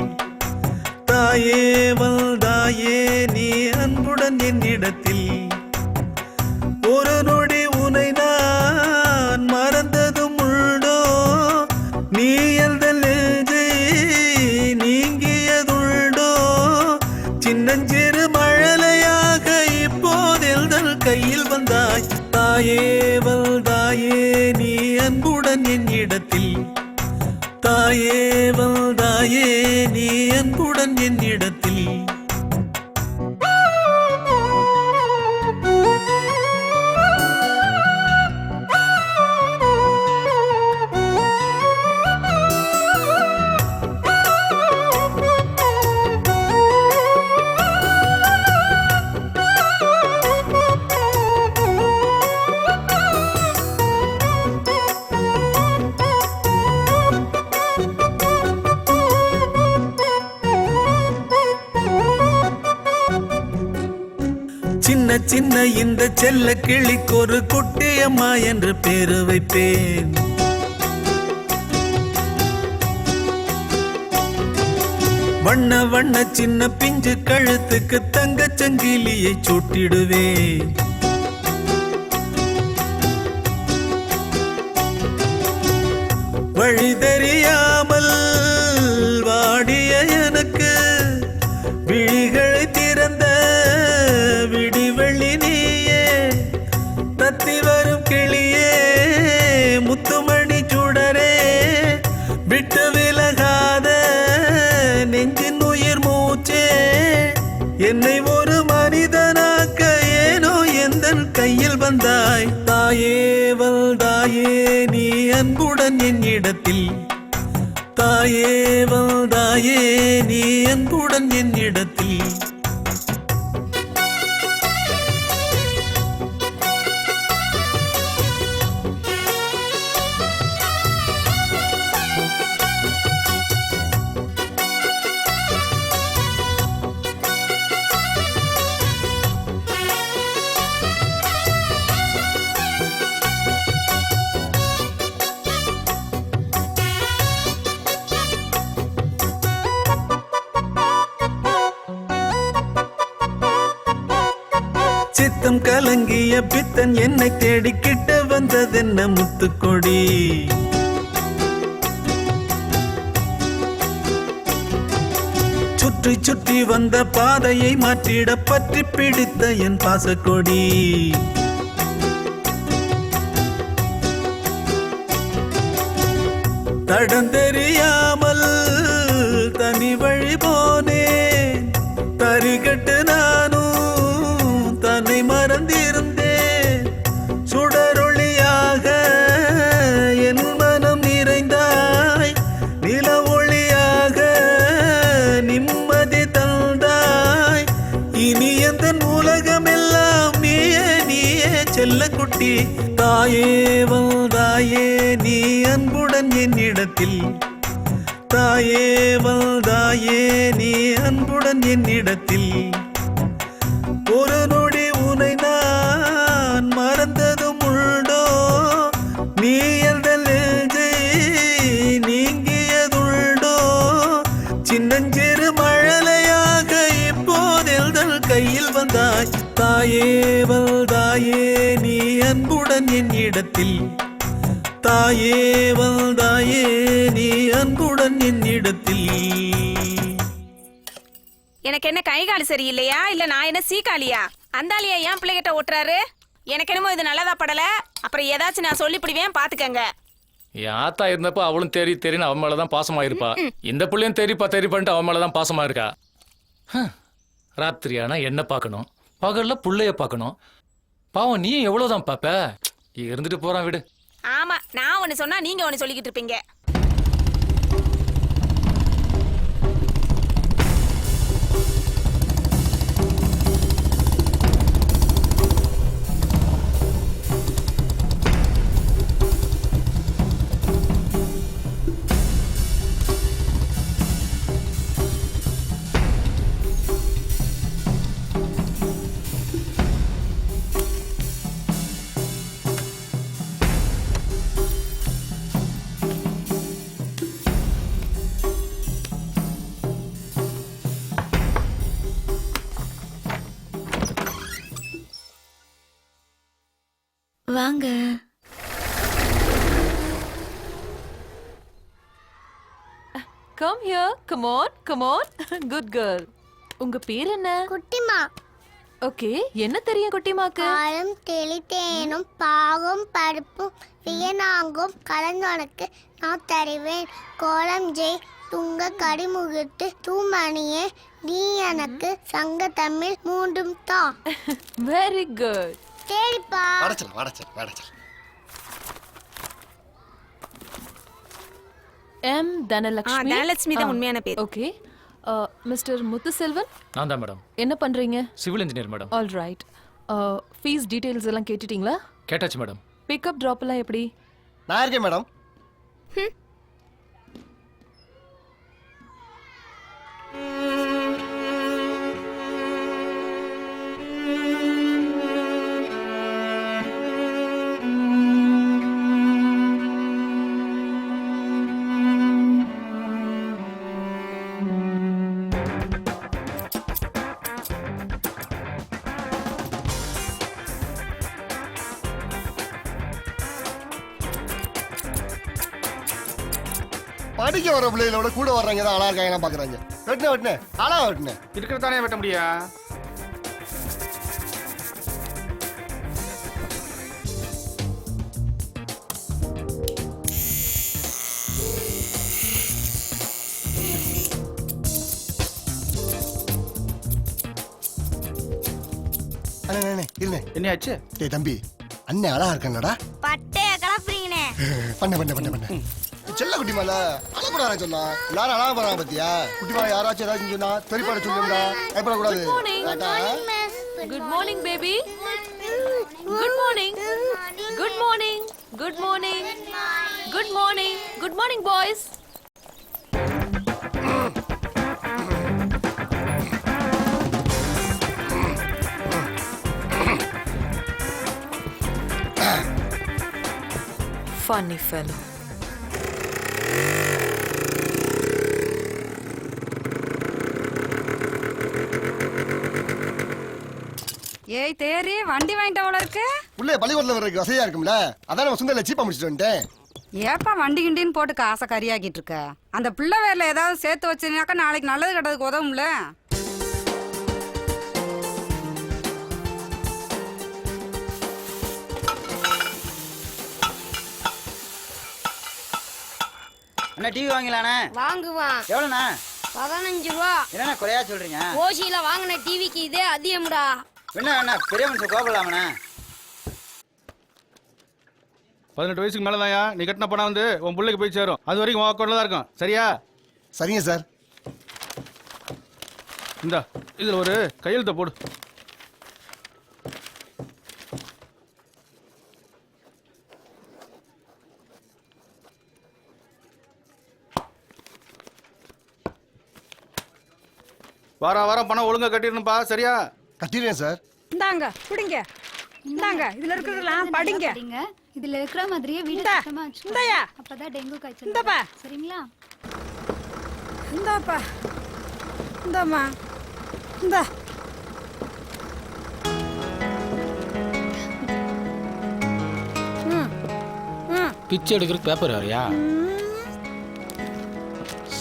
தாயே வந்தாயே நீ அன்புடன் என்னிடத்தில் ஒரு நொடி உனை நான் மறந்ததும் உண்டோ நீ எந்தல் நெஞ்சை நீங்கியதுண்டோ சின்னஞ்சிறு மழலையாக இப்போதெல்தல் கையில் வந்தாய் தாயே வந்தாயே நீ அன்புடன் என்னிடத்தில் தாயே வந்தாயே நீ அன்புடன் என்னிடத்தில் சின்ன சின்ன இந்த செல்ல கிளிக்கு ஒரு குட்டியம்மா என்று பேரு வைப்பேன் வண்ண வண்ண சின்ன பிஞ்சு கழுத்துக்கு தங்கச் சங்கிலியை சூட்டிடுவேன் வழி தெரியாமல் வாடிய எனக்கு விழிகளை திறந்த விடிவெள்ளி நீயே தத்தி வரும் கிளியே முத்துமணி சுடரே விட்டு விலகாத நெஞ்சின் உயிர் மூச்சே என்னை ஒரு மனிதனாக்க ஏனோ எந்தன் கையில் வந்தாய் தாயே வந்தாயே நீ அன்புடன் என்னிடத்தில் தாயே வந்தாயே நீ அன்புடன் என்னிடத்தில் சித்தம் கலங்கிய பித்தன் என்னை தேடி கிட்ட வந்ததென்ன முத்துக்கொடி சுற்றி சுற்றி வந்த பாதையை மாற்றிட பற்றி பிடித்த என் பாசக்கொடி தடம் தெரியாமல் தனி வழி போனேன் தரிகட்டு நானும் தன்னை மறந்திருந்தேன் சுடரொளியாக என் மனம் நிறைந்தாய் நில ஒளியாக நிம்மதி தந்தாய் இனி எந்த உலகமெல்லாம் நீயே நீயே செல்லக்குட்டி தாயே வந்தாயே நீ அன்புடன் என்னிடத்தில் தாயே வந்தாயே நீ அன்புடன் என்னிடத்தில் ஒரு நொடி உனை நான் மறந்ததும் உண்டோ நீ எந்தல் நெஞ்சை நீங்கியதுண்டோ சின்னஞ்சிறு மழலையாக இப்போதெல்தல் கையில் வந்தாய் தாயே வந்தாயே நீ அன்புடன் என்னிடத்தில் தாயே வந்தாயே நீ அன்புடன் என்னிடத்தில்
எனக்கு என்ன கை கால் சரியில்லையா இல்ல நான் என்ன சீக்காளியா அந்தாலியா ஏன் பிள்ளைகிட்ட ஓட்டுறாரு எனக்கு என்னமோ இது நல்லதா படல அப்புறம் ஏதாச்சும் நான் சொல்லிப்பிடுவேன் பாத்துக்கங்க
என் ஆத்தா இருந்தப்ப அவளும் தேறி தேறின்னு அவன் மேலதான் பாசமா இருப்பா இந்த பிள்ளையும் தேறிப்பான்ட்டு அவன் மேலதான் பாசமா இருக்கா ராத்திரியானா என்ன பார்க்கணும் பகல்ல புள்ளைய பார்க்கணும் பாவம் நீ எவ்வளவுதான் பாப்ப இருந்துட்டு போறான் விடு
ஆமா நான் ஒண்ணு சொன்னா நீங்க ஒண்ணு சொல்லிக்கிட்டு இருப்பீங்க
வாங்க.
Come here, come on, come on. Good girl. உங்க பேர் என்ன?
குட்டிமா.
ஓகே, என்ன தெரியும் குட்டிமாக்கு?
பாலும் தெளித்தேனும் பாகும் பருப்பும் வியனாங்கும் கலந்தோனுக்கு நான் தருவேன். கோலம் ஜெய் துங்க கடிமுகிட்டு தூமணியே நீ எனக்கு சங்க தமிழ் மூண்டும் தா.
Very good.
சரிப்பா.
வடச்சல்.
எம் தனலட்சுமி.
தனலட்சுமி தான் உண்மையான பேர்.
ஓகே. மிஸ்டர் முத்துசெல்வன்,
நான் தான் மேடம்.
என்ன பண்றீங்க?
Civil engineer madam.
All right. Fees details எல்லாம் கேட்டுட்டீங்களா?
கேட்டாச்சு மேடம்.
பிக்கப் ட்ராப் எல்லாம் எப்படி?
நான் இருக்கேன் மேடம். படிக்க வர பிள்ளைகளோட கூட வர்றவங்க தான் அழகா இருக்காங்க பாக்குறாங்க. வெட்டின அழகா வெட்டினேன்.
இருக்கிறதானே வெட்ட முடியா?
அண்ணே இருந்தேன்.
என்னையாச்சு?
டேய் தம்பி, அண்ணன் அழகா இருக்காங்கடா.
பட்டைய கிளப்புறீங்கண்ணே.
பண்ண செல்ல குட்டி மேல அழக்கூடாது சொன்னா எல்லாரும் அழகா போறாங்க பத்தியா? குட்டி மேல யாராச்சும் ஏதாச்சும் சொன்னா பெரியப்பாட சொல்லுங்கடா. பயப்படக்கூடாது.
Good morning baby. Good morning. Good morning. Good morning. Good morning. Good morning boys. Funny fellow.
ஏய் தேரி, வண்டி வாங்கிட்டவள இருக்கு.
உள்ளே பள்ளிக்கூடத்துல வர்றதுக்கு வசதியா இருக்கும்ல, அதான் நம்ம சுந்தரில சீப்பா முடிச்சுட்டு வந்துட்டேன்.
ஏப்பா வண்டி கிண்டின்னு போட்டு காசை கறியாக்கிட்டு இருக்க? அந்த பிள்ளை வேர்ல ஏதாவது சேர்த்து வச்சினாக்கா நாளைக்கு நல்லது கெட்டதுக்கு உதவும்ல.
அண்ணா டிவி வாங்கலாண்ணே.
வாங்குவான்.
எவ்வளோண்ணா?
15 ரூபா.
என்னண்ணா குறையா சொல்றீங்க?
ஓசியில வாங்கின டிவிக்கு இதே அதிகம்டா.
என்ன அண்ணா பெரிய மனுஷன் கோபலாமண்ணா.
18 வயசுக்கு மேலதான்யா நீ கட்டின பணம் வந்து உன் பிள்ளைக்கு போய் சேரும். அது வரைக்கும் உன் அக்கௌண்ட்ல தான் இருக்கும். சரியா?
சரிங்க சார்.
இந்தா இதுல ஒரு கையெழுத்த போடு. வாரம் பணம் ஒழுங்கா கட்டிடணும்பா. சரியா?
கட்டிடுறேன் சார்.
இந்தாங்க குடிங்க. இந்தாங்க இதுல இருக்கிறதெல்லாம் படிங்க.
இதுல இருக்கிற மாதிரியே வீடு சுத்தமா வச்சுக்கோங்க.
இந்தாயா.
அப்பதான் டெங்கு காய்ச்சல்.
இந்தாப்பா.
சரிங்களா?
இந்தாப்பா. இந்தாம்மா. இந்தா.
பிச்சை எடுக்கிறதுக்கு பேப்பர் வேறையா?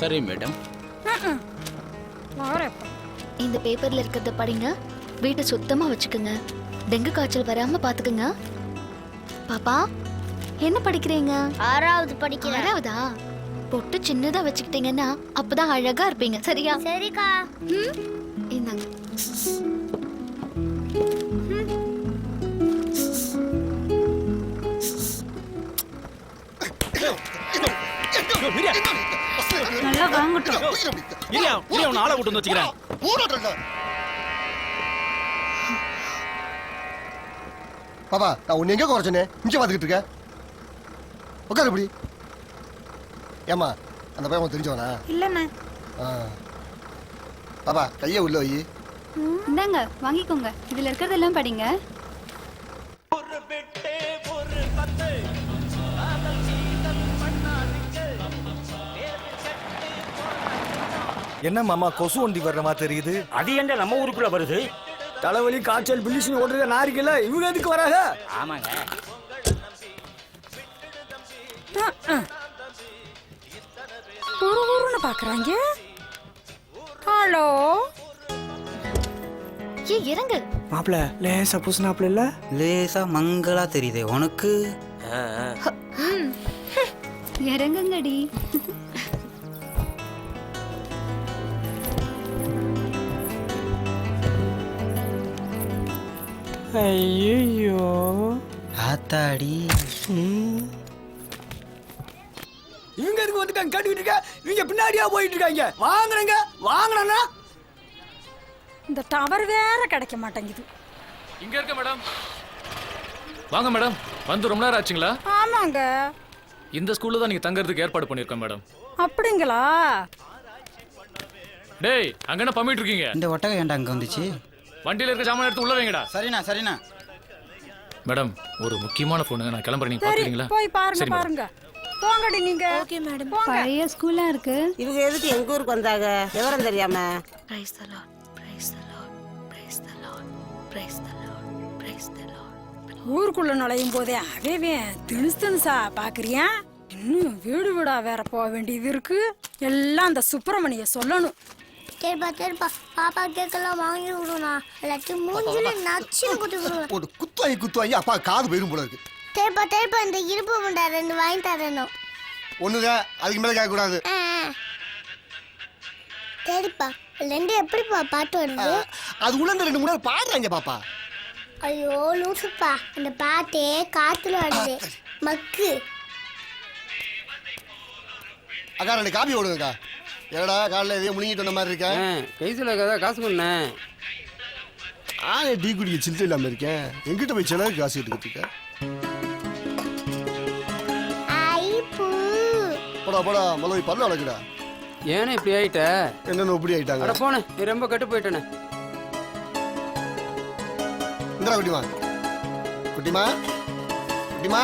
சரி மேடம்.
இந்த பேப்பர்ல இருக்கிறத படிங்க. வீட்டை சுத்தமா வச்சுக்கோங்க. டெங்கு காய்ச்சல் வராம பாத்துக்கோங்க. பாப்பா என்ன படிக்கிறீங்க? 6வது படிக்கிறேன். 6வதா? பொட்டு சின்னதா வச்சுக்கிட்டீங்கன்னா அப்பதான் அழகா இருப்பீங்க. சரியா? சரிக்கா. இந்தாங்க.
நல்லா வாங்கட்டும்.
ஆளை விட்டு வந்து வச்சுக்கிறேன்.
பாப்பா நான் உன்னை எங்க குறைச்சனே இங்க பாத்துக்கிட்டு இருக்க. உட்காரு இப்படி. ஏமா அந்த பையன் தெரிஞ்சவனா?
இல்லண்ணா.
பாப்பா கையை உள்ள வை.
இந்தாங்க வாங்கிக்கோங்க. இதுல இருக்கிறதெல்லாம் படிங்க.
என்ன மாமா கொசு ஒண்டி வர்ற மாதிரி தெரியுது?
அது என்ன நம்ம ஊருக்குள்ள வருது?
தலைவலி காய்ச்சல் பில்லிஷன் ஓடுறத நாரிக்கல இவங்க எதுக்கு வராங்க?
ஆமாங்க.
பொண்ணு பாக்குறாங்க. ஹலோ
ஏ இறங்கு.
மாப்பிள லேசா பூசினாப்ல இல்ல
லேசா மங்களா தெரியுதே உனக்கு.
இறங்குங்கடி.
ஐயோ
ஆத்தாடி.
இவங்க இருக்கு வந்துட்டாங்க கட்டிக்கிட்டு இருக்க. இவங்க பின்னாடியா போயிட்டு இருக்காங்க. வாங்குறங்க வாங்கலன்னா
இந்த டவர் வேற கிடைக்க மாட்டேங்குது.
இங்க இருக்க மேடம். வாங்க மேடம். வந்து ரொம்ப நேரம் ஆச்சுங்களா?
ஆமாங்க.
இந்த ஸ்கூல்ல தான் நீங்க தங்கறதுக்கு ஏற்பாடு பண்ணிருக்கோம் மேடம்.
அப்படிங்களா?
டேய் அங்க என்ன பண்ணிட்டு இருக்கீங்க?
இந்த ஒட்டகம் ஏன்டா அங்க வந்துச்சு?
வண்டியில இருக்க சாமான எடுத்து உள்ள வைங்கடா.
சரிண்ணா சரிண்ணா.
மேடம் ஒரு முக்கியமான போன், நான் கிளம்புறேன், நீங்க
சரி
பாத்துறீங்களா?
போய் பாருங்க
சரி, மேடம்.
பாருங்க. போங்கடி நீங்க. Okay madam. பழைய ஸ்கூலா இருக்கு.
இவங்க எதுக்கு எங்க ஊருக்கு வந்தாங்க விவரம் தெரியாம?
Praise the Lord. Praise the Lord. Praise the Lord. Praise the Lord. Praise the Lord.
ஊருக்குள்ள நுழையும் போதே அவே திணுசா பாக்குறியா? இன்னும் வீடு வீடா வேற போக வேண்டியது இருக்கு. எல்லாம் அந்த சுப்பிரமணிய சொல்லணும்.
சரிப்பா பாப்பா கேட்கலாம் வாங்கி விடுனா. எல்லாத்தையும் மூஞ்சில நச்சு குட்டி விடுவேன்.
போட்டு குத்துவாங்கி அப்பா காது போயிரும் போல இருக்கு.
சரிப்பா இந்த இருப்பு முண்டா 2 வாங்கி தரணும்.
ஒண்ணுதான், அதுக்கு மேல கேட்க கூடாது.
சரிப்பா 2 எப்படிப்பா பாட்டு வருது?
அது உள்ள 2 3 நாள் பாடுறாங்க பாப்பா.
ஐயோ லூசுப்பா, அந்த பாட்டே காத்துல வருது மக்கு.
அக்கா 2 காபி ஓடுங்கக்கா. என்னடா காலைல எதையோ முழுங்கிட்டு வந்த மாதிரி இருக்கேன்.
கைசுல காசு பண்ணேன்.
டீ குடிக்க சில்லறை இல்லாம இருக்கேன். எங்கிட்ட போய் செலவுக்கு காசு எடுத்துக்கிட்டு இருக்கேன். போடா முதல்ல பல்ல அழகுடா.
ஏன்னா இப்படி ஆயிட்ட?
என்னன்னு இப்படி ஆயிட்டாங்க?
போன நீ ரொம்ப கட்டு போயிட்டேனே.
இந்தா குட்டிமா குட்டிமா குட்டிமா.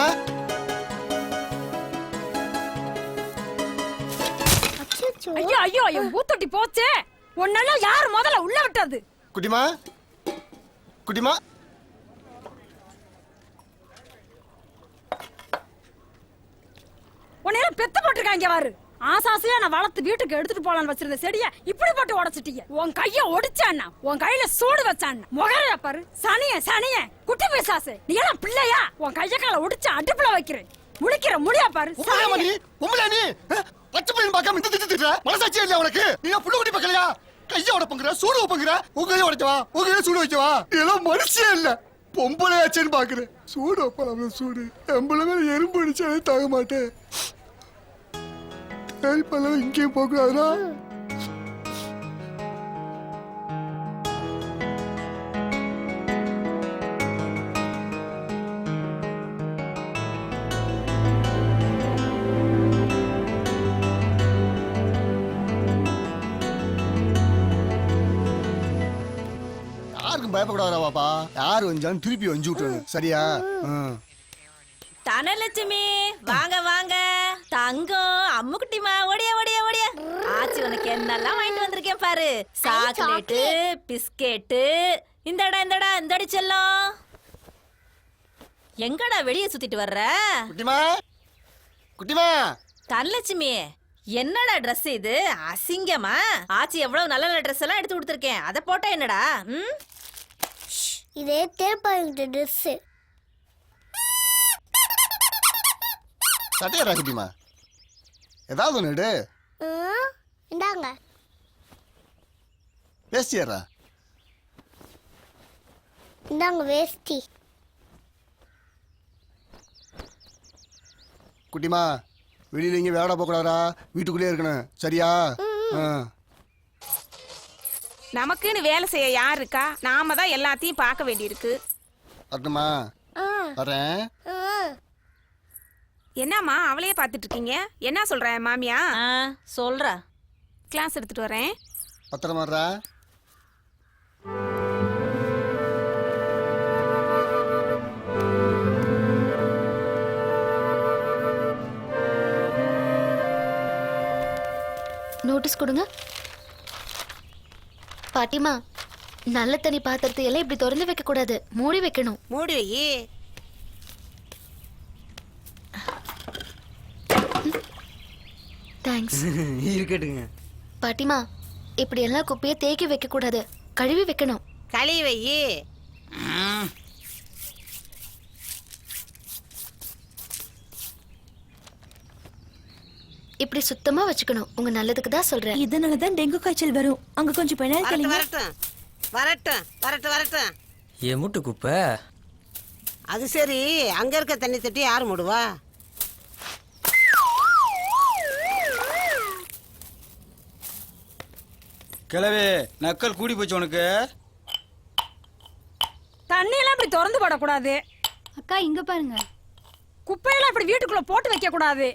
ஐயோ ஐயோ ஐயோ ஊத்தட்டி போச்சே. உன்னால யார் முதல்ல உள்ள விட்டது?
குட்டிமா குட்டிமா.
உன்னைய பெத்து போட்டுருக்காங்க பாரு. ஆசாசியா நான் வளர்த்து வீட்டுக்கு எடுத்துட்டு போலான்னு வச்சிருந்த செடிய இப்படி போட்டு உடைச்சிட்டீங்க. உன் கைய ஒடிச்சான்னா, உன் கையில சூடு வச்சான்னா, முகரையா பாரு. சனிய குட்டி பேசாசு. நீ எல்லாம் பிள்ளையா? உன் கைய கால ஒடிச்சு அடுப்புல வைக்கிறேன். முழிக்கிற முடியா பாரு.
நீ பச்சை பையன் பார்க்காம இந்த திட்டுற மனசாட்சி இல்லையா உனக்கு? நீ புள்ள குட்டி பார்க்கலையா? கைய உடப்பங்குற, சூடு வைப்பங்குற. உங்க கைய உடைக்கவா? உங்க கையில சூடு வைக்கவா? இதெல்லாம் மனுஷே இல்ல, பொம்பளையாச்சேன்னு பாக்குறேன். சூடு வைப்பலாம். சூடு எம்பளை மேல எறும்பு அடிச்சாலே தாங்க மாட்டேன். பல இங்கேயும் போகக்கூடாதுனா? யாருக்கும் பயப்படாதா பாப்பா. யாரு வந்தாலும் திருப்பி வஞ்சு விட்டுருங்க. சரியா?
தனலட்சுமி வாங்க வாங்க. தங்கம் அம்முக்குட்டிமா ஓடிய ஓடிய ஓடிய. ஆச்சி உனக்கு என்னெல்லாம் வாங்கிட்டு வந்திருக்கேன் பாரு. Chocolate, biscuit. இந்தடி செல்லம். எங்கடா வெளியே சுத்திட்டு வர்ற?
குட்டிமா குட்டிமா.
தனலட்சுமி என்னடா ட்ரெஸ் இது அசிங்கமா? ஆச்சி எவ்வளவு நல்ல நல்ல ட்ரெஸ் எல்லாம் எடுத்து கொடுத்துருக்கேன். அதை போட்டா என்னடா?
இதே தேர்ப்பாங்க ட்ரெஸ்.
சட்டையரா குட்டிமா, ஏதாவது ஒன்று எடு.
இந்தாங்க.
வேஸ்டியரா?
இந்தாங்க வேஸ்டி.
குட்டிமா வெளியில இங்கே வேலை போகக்கூடாதா? வீட்டுக்குள்ளே இருக்கணும். சரியா?
நமக்குன்னு வேலை செய்ய யார் இருக்கா? நாம தான் எல்லாத்தையும் பார்க்க வேண்டியிருக்கு.
வரட்டுமா? வரேன்.
என்னம்மா அவளையே பார்த்துட்டு இருக்கீங்க? என்ன சொல்ற மாமியா?
சொல்றா.
கிளாஸ் எடுத்துட்டு வரேன்.
பத்திரமாடா.
நோட்டீஸ் கொடுங்க. பாட்டிமா, நல்ல தண்ணி பாத்திரத்தை எல்லாம் இப்படி திறந்து வைக்க கூடாது, மூடி வைக்கணும்.
மூடி வை.
தேங்க்ஸ்.
இருக்கட்டுங்க.
பாட்டிமா, இப்படி எல்லாம் குப்பையை தேக்கி வைக்க கூடாது, கழுவி வைக்கணும்.
கழுவி வையி.
இப்படி சுத்தமா வச்சுக்கணும். உங்க நல்லதுக்கு தான் சொல்றேன்.
இதனாலதான் டெங்கு காய்ச்சல் வரும். அங்க கொஞ்சம் பின்னாடி
வரட்டும் வரட்டும் வரட்டும் வரட்டும்.
என் மூட்டு குப்பை.
அது சரி, அங்க இருக்க தண்ணி தட்டி யாரு மூடுவா?
கிளவே நக்கல் கூடி போச்சு உனக்கு.
தண்ணி எல்லாம் இப்படி திறந்து போடக்கூடாது.
அக்கா இங்க பாருங்க.
குப்பையெல்லாம் இப்படி வீட்டுக்குள்ள போட்டு வைக்க கூடாது.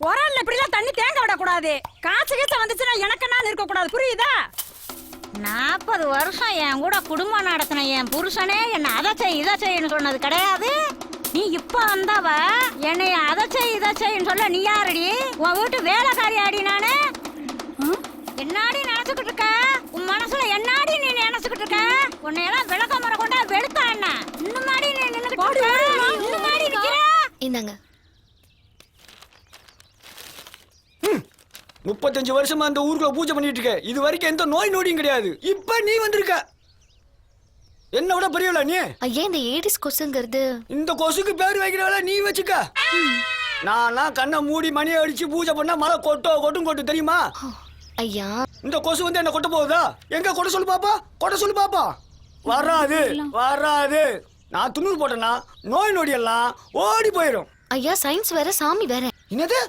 ஒரு ஆள் இப்படி எல்லாம் தண்ணி தேங்க விடக்கூடாது. காசு கீசு வந்துச்சுன்னா எனக்கு நான் இருக்க கூடாது, புரியுதா?
40 வருஷம் என் கூட குடும்பம் நடத்தின என் புருஷனே என்ன அதை செய் இதை செய்யன்னு சொன்னது கிடையாது. நீ இப்ப வந்தவ என்னைய அதை செய் இதை செய்யன்னு சொல்ல நீ யாரடி? உன் வீட்டு வேலைக்காரி ஆடி நானு. என்னாடி நினைச்சுக்கிட்டு இருக்க? உன் மனசுல என்னாடி நீ நினைச்சுக்கிட்டு இருக்க? உன்னையெல்லாம் விளக்க மரம் கொண்டா வெளுத்தா என்ன? இன்னும் மாடி நீ நின்னுக்கிட்டு இருக்க? இன்னும் மாடி நிக்கிற?
இந்தாங்க.
35 வருஷமா அந்த ஊருக்குள்ள பூஜை பண்ணிட்டு இருக்க. இது வரைக்கும் எந்த நோய் நொடியும் கிடையாது. இப்ப நீ வந்திருக்க. என்ன விட பெரியவளா நீ?
ஐயா, இந்த ஏடிஸ் கொசுங்கிறது.
இந்த கொசுக்கு பேர் வைக்கிறவள நீ வச்சுக்க. நானா கண்ணை மூடி மணியை அடிச்சு பூஜை பண்ணா மழை கொட்டும் தெரியுமா?
ஐயா,
இந்த கொசு வந்து என்ன கொட்ட போகுதா? எங்க கொட்ட சொல்லு பாப்பா, கொட்ட சொல்லு பாப்பா. வராது வராது. நான் துண்ணூறு போட்டேன்னா நோய் நொடி எல்லாம் ஓடி போயிடும்.
ஐயா, சயின்ஸ் வேற சாமி வேற.
என்னது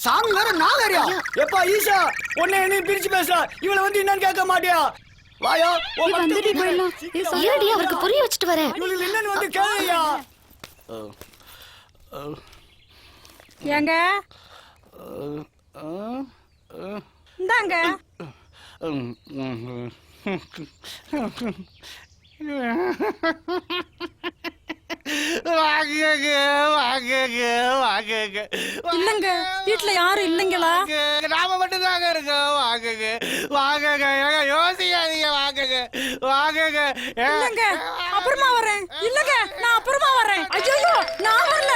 சாமி வேற நான் வேறயா? எப்பா ஈசா, உன்னை என்ன பிரிச்சு பேசுறா? இவளை வந்து என்னன்னு கேட்க மாட்டியா? வாயா,
ஏடி அவருக்கு புரிய வச்சுட்டு வரேன்.
இவளுக்கு என்னன்னு வந்து கேளையா?
ஏங்க இந்தாங்க. இல்லங்க, வீட்டுல யாரும் இல்லைங்களா?
நாம மட்டும் தாங்க இருக்கோம். வாங்குங்க வாங்குங்க, யோசிக்காதீங்க. வாங்குங்க வாங்குங்க.
இல்லங்க, அப்புறமா வரேன். இல்லங்க, நான் அப்புறமா வரேன். ஐயோ, நான் வரல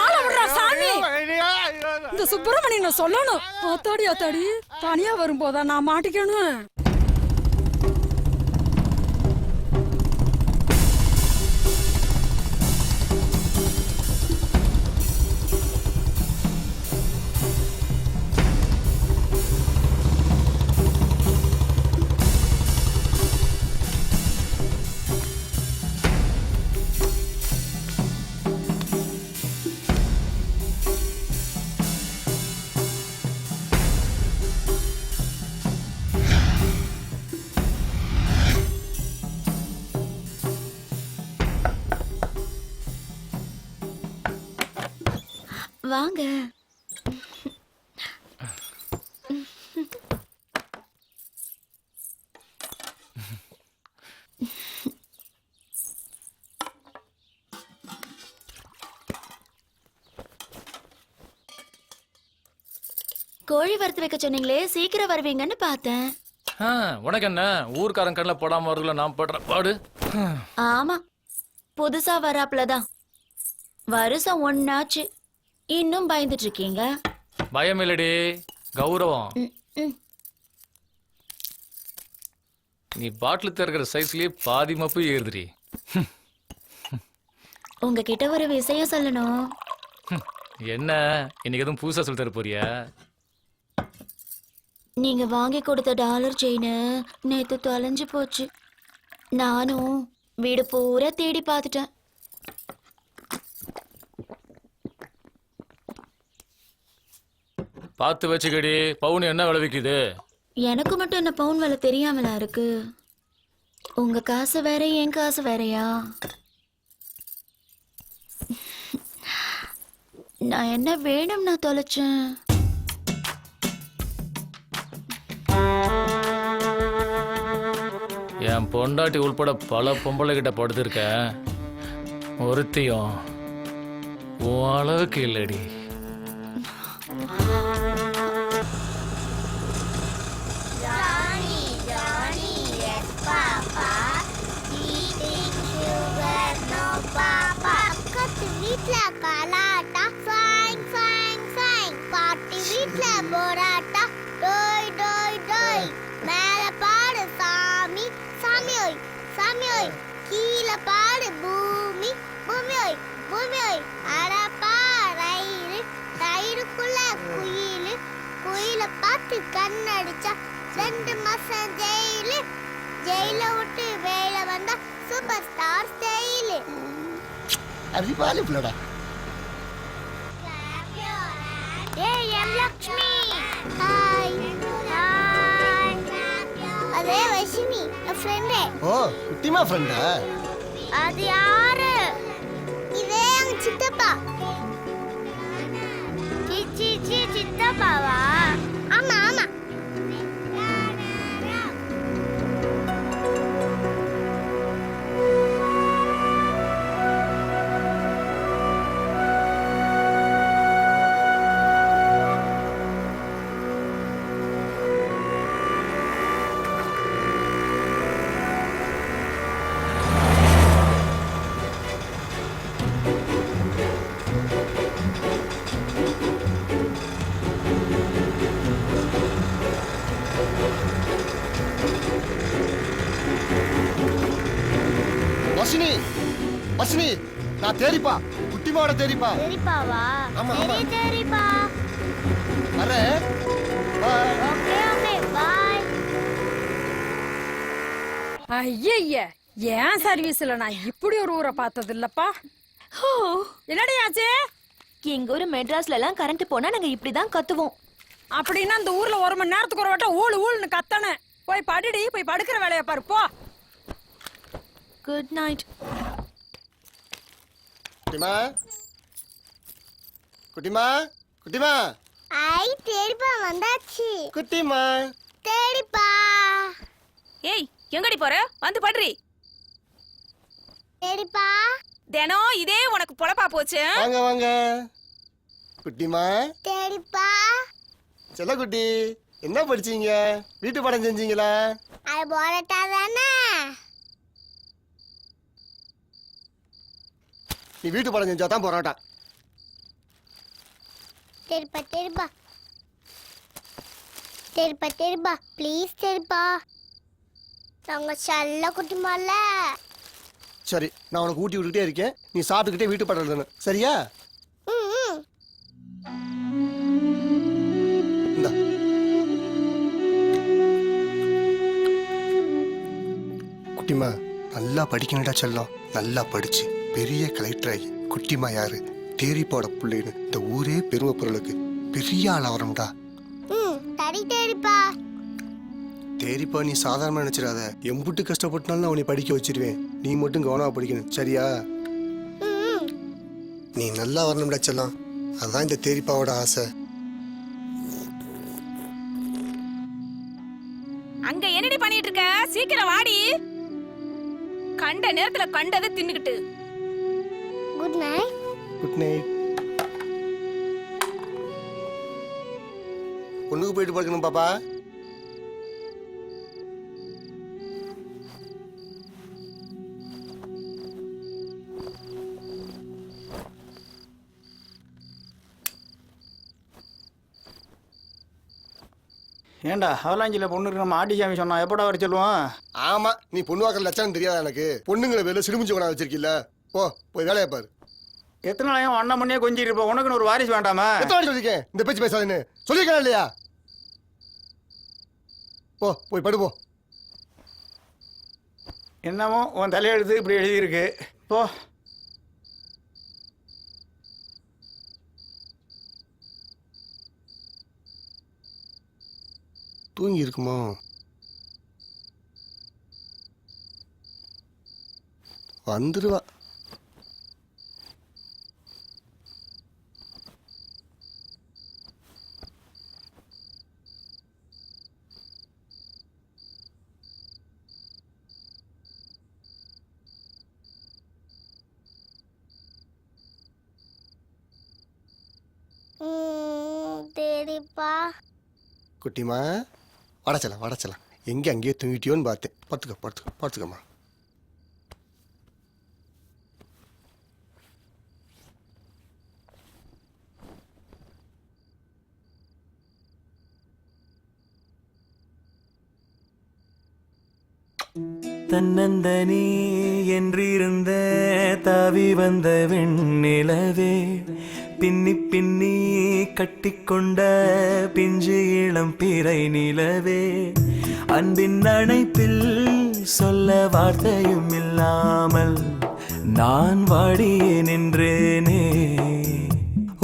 ஆள விடுறா சாமி. இந்த சுப்பிரமணியனை சொல்லணும். ஆத்தாடி தனியா வரும்போதா நான் மாட்டிக்கணும்.
வாங்க. கோழி வறுத்து வைக்க சொன்னீங்களே, சீக்கிரம் வருவீங்கன்னு பார்த்தேன்.
உனக்கு என்ன ஊர்க்காரன் கண்ணில் போடாம வருதுல நான் போடுற பாடு.
ஆமா, புதுசா வராப்லதான். வருஷம் ஒன்னாச்சு, இன்னும் பயந்துட்டு இருக்கீங்க.
பயம் இல்லடி, கௌரவம். நீ பாட்டில் திறக்கிற சைஸ்லயே பாதி மப்பு ஏறுதுடி.
உங்ககிட்ட ஒரு விஷயம் சொல்லணும்.
என்ன இன்னைக்கு எதுவும் புதுசா சொல்லி தர போறியா?
நீங்க வாங்கி கொடுத்த டாலர் செயின் நேத்து தொலைஞ்சு போச்சு. நானும் வீடு பூரா தேடி பார்த்துட்டேன்.
பார்த்து வச்சுக்கடி, பவுன் என்ன விலை விக்குது?
எனக்கு மட்டும் என்ன பவுன் விலை தெரியாமலா இருக்கு? உங்க காசு வேற, என் காசு வேறயா? நான் என்ன வேணும்னா தொலைச்சேன்?
என் பொண்டாட்டி உள்பட பல பொம்பளை கிட்ட படுத்திருக்க, ஒருத்தியும் உன் அளவுக்கு இல்லடி.
வீட்டுல கலாட்டா வீட்ல போராட்டா டோய் டோய் டோய் மேல பாடு சாமி சாமி ஓய் சாமி ஓய் கீழே பாடு பூமி பூமி ஓய் பூமி ஓய் அடப்பா ரயிலு ரயிலுக்குள்ள குயிலு குயில பார்த்து கண்ணடிச்சா 2 மாசம் ஜெயிலு ஜெயில விட்டு வேல வந்தா சூப்பர் ஸ்டார் ஸ்டைலு
அறிவாளி பிள்ளடா.
ஏய் எம் லக்ஷ்மி ஹாய் ஹாய் அதே வைஷ்ணவி என் ஃப்ரெண்டே.
ஓ குட்டிமா ஃப்ரெண்டா?
அது யாரு? இதே எங்க சித்தப்பா. சித்தப்பாவா? ஆமா ஆமா.
வசினி வசினி நான் தேரிப்பா குட்டிமாவோட தேரிப்பா.
சரிப்பாவா?
ஆமா, ஆமா.
சரி சரிப்பா.
வரேன். பாய்.
Okay okay bye.
ஐய ஏன் சர்வீஸ்ல நான் இப்படி ஒரு ஊரை பார்த்தது இல்லப்பா. என்னடி ஆச்சு?
எங்க ஊரு மெட்ராஸ்ல எல்லாம் கரண்ட் போனா நாங்க இப்படிதான் கத்துவோம்.
அப்படின்னா அந்த ஊர்ல 1 மணி நேரத்துக்கு ஒரு வட்டம் ஊழு ஊழுன்னு கத்தன. போய் படுடி, போய் படுக்கிற வேலையை பாரு போ.
Good night.
குட்டிமா குட்டிமா குட்டிமா.
ஐ தேடிப்பா வந்தாச்சு.
குட்டிமா
தேடிப்பா.
ஏய் எங்கடி போற? வந்து படுறி.
தேடிப்பா.
தினம் இதே உனக்கு பொழப்பா போச்சு.
வாங்க வாங்க. குட்டிமா
தேடிப்பா.
செல்ல குட்டி என்ன படிச்சீங்க? வீட்டு பாடம் செஞ்சீங்களா?
அது போராட்டா தானே.
நீ வீட்டு பாடம் செஞ்சா தான் போராட்டம்.
தேடிப்பா தேடிப்பா. தேடிப்பா தேடிப்பா ப்ளீஸ் தேடிப்பா. நாங்க செல்ல குட்டிமால.
சரி நான் உனக்கு ஊட்டி விட்டுக்கிட்டே இருக்கேன். நீ சாப்பிட்டுக்கிட்டே வீட்டு பாடம் எழுதணும் சரியா? இந்தா. குட்டிமா நல்லா படிக்கணும்டா செல்லம். நல்லா படிச்சு பெரிய கலெக்டர் ஆகி குட்டிமா யாரு தேரிப்பாவோட பிள்ளைன்னு இந்த ஊரே பெருமை பொருளுக்கு பெரிய ஆள் வரணும்டா.
சரி தேடிப்பா.
தேரிப்பா நீ சாதாரணமா நினைச்சிடாத. எம்புட்டு கஷ்டப்பட்டாலும் நான் உன்னை படிக்க வச்சிருவேன். நீ மட்டும் கவனமா படிக்கணும் சரியா? நீ நல்லா வரணும்டா செல்லம். அதுதான் இந்த தேரிப்பாவோட ஆசை.
அங்க என்னடி பண்ணிட்டு இருக்க? சீக்கிரம் வாடி. கண்ட நேரத்துல கண்டதை தின்னுக்கிட்டு.
Good night.
Good night. பொண்ணுக்கு போயிட்டு படுக்கணும் பாப்பா.
ஏண்டா அவலாஞ்சில பொண்ணு இருக்கு நம்ம ஆட்டிசாமி சொன்னா எப்படா வர சொல்லுவோம்?
ஆமா நீ பொண்ணு வாக்குற லட்சணம் தெரியாதா எனக்கு? பொண்ணுங்களை வேலை சிடுமுச்சு கொண்டா வச்சிருக்கீல்ல. போ போய் வேலையை பாரு.
எத்தனை நாளையும் அண்ணன் மணியே கொஞ்சம் இருப்ப. உனக்குன்னு ஒரு வாரிசு வேண்டாமா?
எத்தனை வாட்டி சொல்லிருக்கேன் இந்த பேச்சு பேசாதுன்னு? சொல்லியிருக்கேன் இல்லையா? போ போய் படு போ.
என்னமோ உன் தலையெழுத்து இப்படி எழுதியிருக்கு. போ.
தூங்கி இருக்குமா? வந்துடுவா.
தேடிப்பா.
குட்டிமா வடச்சலாம் வடச்சலாம். எங்கே அங்கேயே தூங்கிட்டியோன்னு பார்த்தேன். பார்த்துக்க பார்த்துக்க பார்த்துக்கம்மா.
தன்னந்தனி என்றிருந்த தாவி வந்த வெண்ணிலவே பின்னி பின்னி கட்டிக்கொண்ட பிஞ்சு இளம் பிறை நிலவே அன்பின் அணைப்பில் சொல்ல வார்த்தையும் இல்லாமல் நான் வாடியே நின்றேனே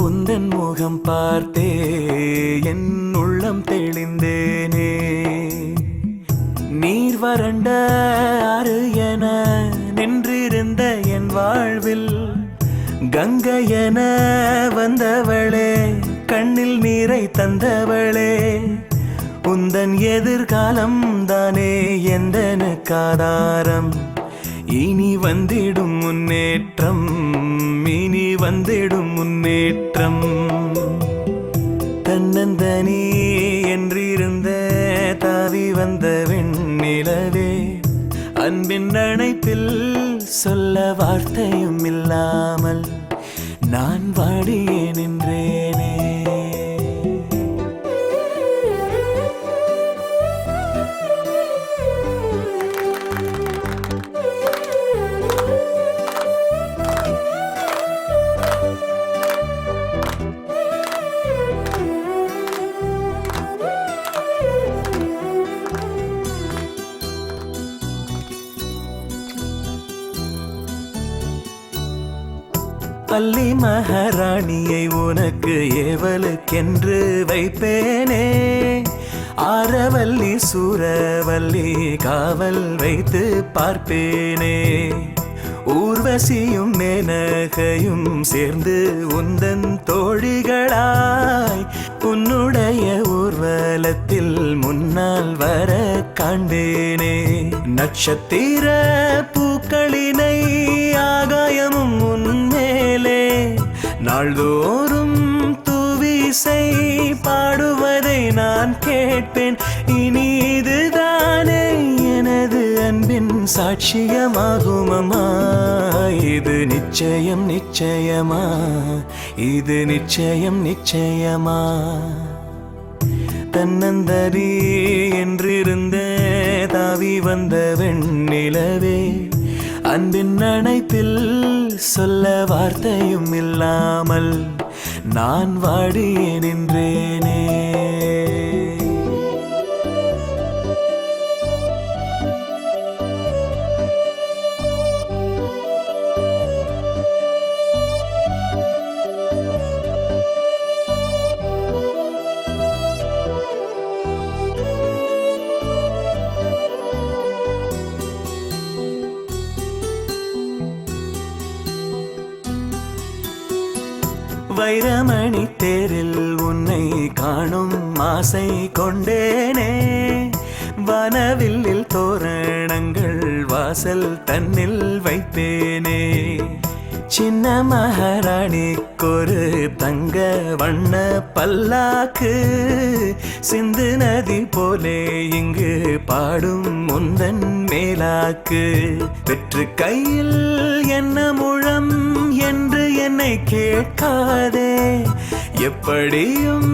உந்தன் முகம் பார்த்தே என் உள்ளம் தெளிந்தேனே நீர் வறண்ட ஆறு என நின்றிருந்த என் வாழ்வில் கங்கை என வந்தவளே கண்ணில் நீரை தந்தவளே உந்தன் எதிர்காலம் தானே எந்தனுக்கு ஆதாரம் இனி வந்திடும் முன்னேற்றம் இனி வந்திடும் முன்னேற்றம் தன்னந்தனி என்றிருந்த தாவி வந்த வெண்ணிலவே அன்பின் அணைப்பில் சொல்ல வார்த்தையும் இல்லாமல் நான் வாடியே நின்றேனே பள்ளி மகாராணியை உனக்கு ஏவலுக்கென்று வைப்பேனே ஆரவல்லி சூரவல்லி காவல் வைத்து பார்ப்பேனே ஊர்வசியும் மேனகையும் சேர்ந்து உந்தன் தோழிகளாய் உன்னுடைய ஊர்வலத்தில் முன்னால் வர காண்பேனே நட்சத்திர பூக்களினை ஆகாயமும் உன்மேலே நாள்தோறும் தூவிசை பாடுவதை நான் கேட்பேன் இனி இதுதானே எனது அன்பின் சாட்சியமாகுமம்மா இது நிச்சயம் நிச்சயமா இது நிச்சயம் நிச்சயமா தன்னந்தரி என்றிருந்த தாவி வந்த வெண்ணிலவே அன்பின் அணைப்பில் சொல்ல வார்த்தையும் இல்லாமல் நான் வாடியே நின்றேனே வைரமணி தேரில் உன்னை காணும் ஆசை கொண்டேனே வனவில்லில் தோரணங்கள் வாசல் தன்னில் வைப்பேனே சின்ன மகாராணிக்கொரு தங்க வண்ண பல்லாக்கு சிந்து நதி போலே இங்கு பாடும் முந்தன் மேலாக்கு பெற்று கையில் என்ன முழம் என்று என்னை கேட்காதே எப்படியும்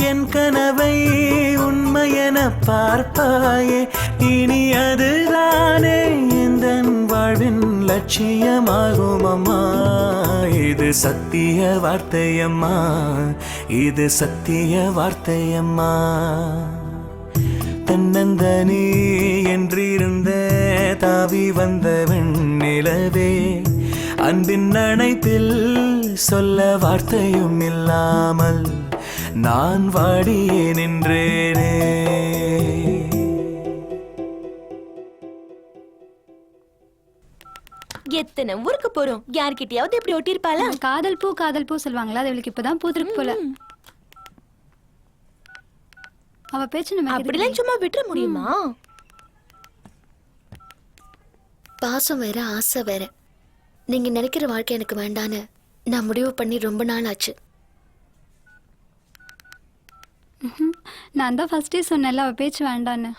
என் கனவை உண்மையென பார்ப்பாயே இனி அதுதானே எந்தன் வாழ்வின் லட்சியமாகும் அம்மா இது சத்திய வார்த்தையம்மா இது சத்திய வார்த்தையம்மா தன்னந்தனி என்றிருந்த தாவி வந்த வெண்ணிலவே அன்பின் அணைப்பில் சொல்ல வார்த்தையும் இல்லாமல் நான் வாடியே நின்றேனே
எத்தனை ஊருக்கு போறோம் யார்கிட்டயாவது எப்படி ஒட்டிருப்பாளா
காதல் பூ சொல்லுவாங்களா அது இவளுக்கு இப்பதான் பூத்திருக்கு போல அவ பேச்சு நம்ம
அப்படிலாம் சும்மா விட்டுற முடியுமா
பாசம் வேற ஆசை வேற நீங்க நினைக்கிற வாழ்க்கை எனக்கு வேண்டான்னு நான் முடிவு பண்ணி ரொம்ப நாள் ஆச்சு நான் தான் ஃபர்ஸ்டே சொன்னேன்ல அவ பேச்சு வேண்டான்னு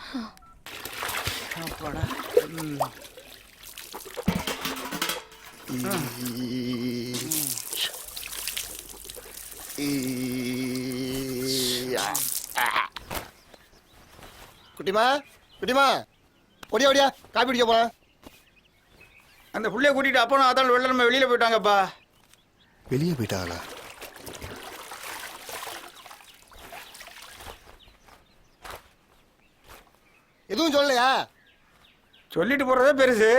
குட்டிமா குட்டிமா ஒடியா ஒடியா காப்பி குடிக்க போலாம்
அந்த புள்ளைய கூட்டிட்டு அப்பனும் அதான் வெள்ளமே வெளியில போயிட்டாங்கப்பா.
வெளியே போயிட்டாங்களா? எதுவும் சொல்லலையா?
சொல்லிட்டு போறதே பெருசு,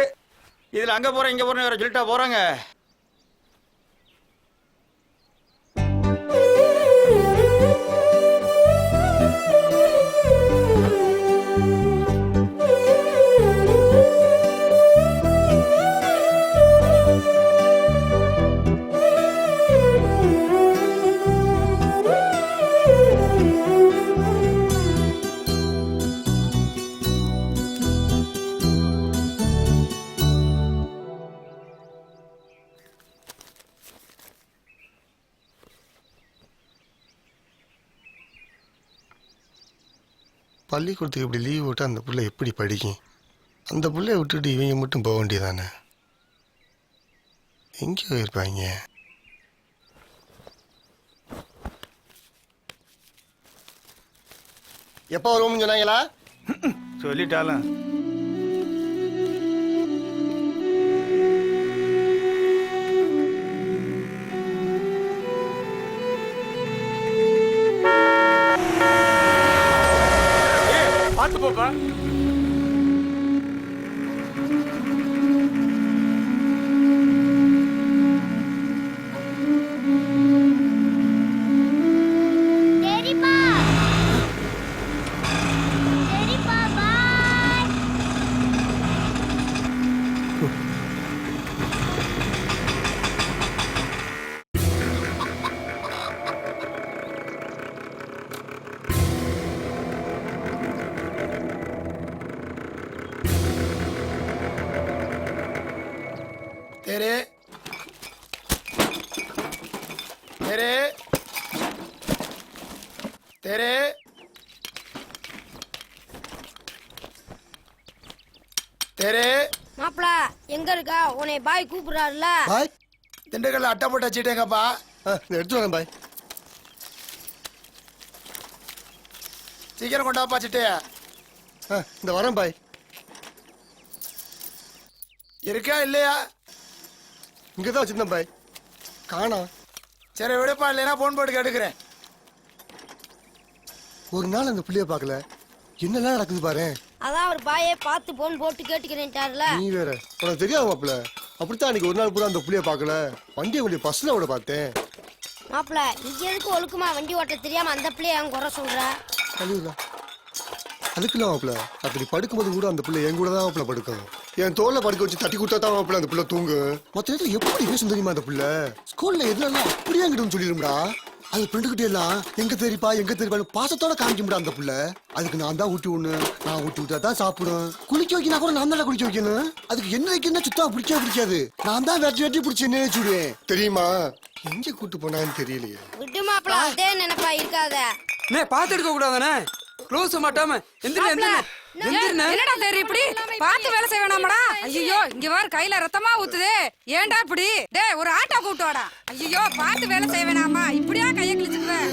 இதுல அங்க போறேன் இங்க போறேன் வேற சொல்லிட்டா போறாங்க.
பள்ளிக்கூடத்துக்கு இப்படி லீவ் விட்டு அந்த பிள்ளை எப்படி படிக்கும்? அந்த பிள்ளைய விட்டுட்டு இவங்க மட்டும் போக வேண்டியதானே? எங்கே இருப்பாங்க? எப்போ வருவோம்னு சொன்னாங்களா?
சொல்லிட்டாலும்
பார்த்து போப்பா.
तेरे तेरे तेरे तेरे
மாப்பிள எங்க இருக்கா? உன்னை பாய் கூப்பிடுறாருல.
பாய் திண்டுக்கல்ல அட்டை போட்டு வச்சுட்டேங்கப்பா. எடுத்து வரேன் பாய். சீக்கிரம் கொண்டாப்பா சிட்டையா. இந்த வரேன் பாய். இருக்கா இல்லையா? இங்கே தான் வச்சுருந்தேன் பாய், காணோம். சரி விடுப்பா, இல்லைன்னா ஃபோன் போட்டு கேட்டுக்கிறேன். ஒரு நாள் அந்த பிள்ளைய பார்க்கல, என்னெல்லாம் நடக்குது பாரு.
அதான் அவர் பாயே பார்த்து போன் போட்டு கேட்டுக்கிறேன்ட்டார்ல.
நீ வேற, உனக்கு தெரியாது மாப்பிள்ள. அப்படித்தான் அன்னைக்கு ஒரு நாள் பூரா அந்த பிள்ளைய பார்க்கல, வண்டியை கொஞ்சம் பஸ்ல விட பார்த்தேன்.
மாப்பிள நீங்க எதுக்கு ஒழுக்கமா வண்டி ஓட்ட தெரியாம அந்த பிள்ளைய அவன் குறை சொல்ற?
அதுக்குள்ள மாப்பிள்ள, அப்படி படுக்கும்போது கூட அந்த பிள்ளை என் கூட தான் மாப்பிள்ள படுக்கும். என் தோல்ல படுக்க வச்சு தட்டி கொடுத்தா தான் மாப்பிள்ள அந்த பிள்ளை தூங்கு. மொத்த நேரத்தில் எப்படி பேசும் தெரியுமா அந்த பிள்ளை? ஸ்கூல்ல எதுலாம் அப்படியே எங்கிட்ட சொல்லிடும்டா. அது ஃப்ரெண்டுகிட்ட எல்லாம் எங்க தெரிப்பா எங்க தெரிப்பா பாசத்தோட காமிக்க அந்த பிள்ளை. அதுக்கு நான் தான் ஊட்டி விடணும், நான் ஊட்டி விட்டா தான் சாப்பிடும். குளிக்க வைக்கினா கூட நான் தான் குளிக்க வைக்கணும். அதுக்கு என்ன வைக்கணும் சுத்தமா பிடிக்காது. நான் தான் வெட்டி பிடிச்சி என்ன வச்சுடுவேன் தெரியுமா? எங்க கூட்டு போனான்னு தெரியலையே.
விட்டு மாப்பிள, அதே நினைப்பா இருக்காத.
பார்த்து எடுக்க கூடாதானே? க்ளோஸ் மாட்டாம
என்னடா தேரி இப்படி பார்த்து வேலை செய்ய வேணாமடா? ஐயோ இங்க வர கையில ரத்தமா ஊத்துது. ஏன்டா இப்படி? டேய் ஒரு ஆட்டோ கூட்டு வாடா. ஐயோ பார்த்து வேலை செய்ய வேணாமா? இப்படியா கைய கிழிச்சுக்குவேன்?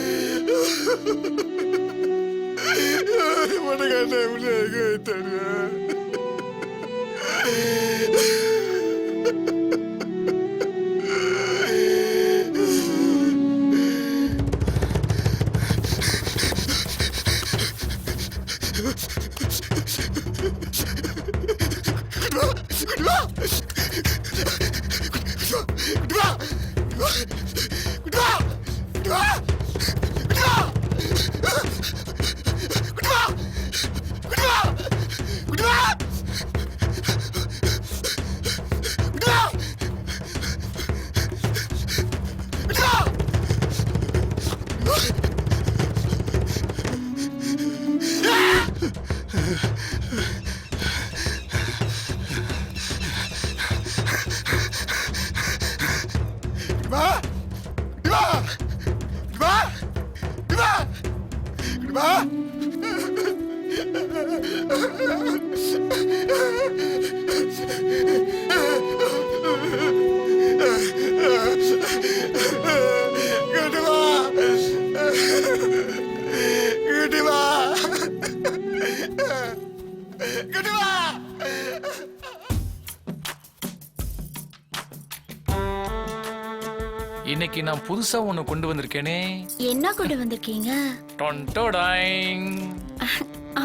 இன்னைக்கு நான் புதுசா ஒண்ணு கொண்டு வந்திருக்கேனே.
என்ன கொண்டு வந்திருக்கீங்க?
டொன்டோடாயிங்.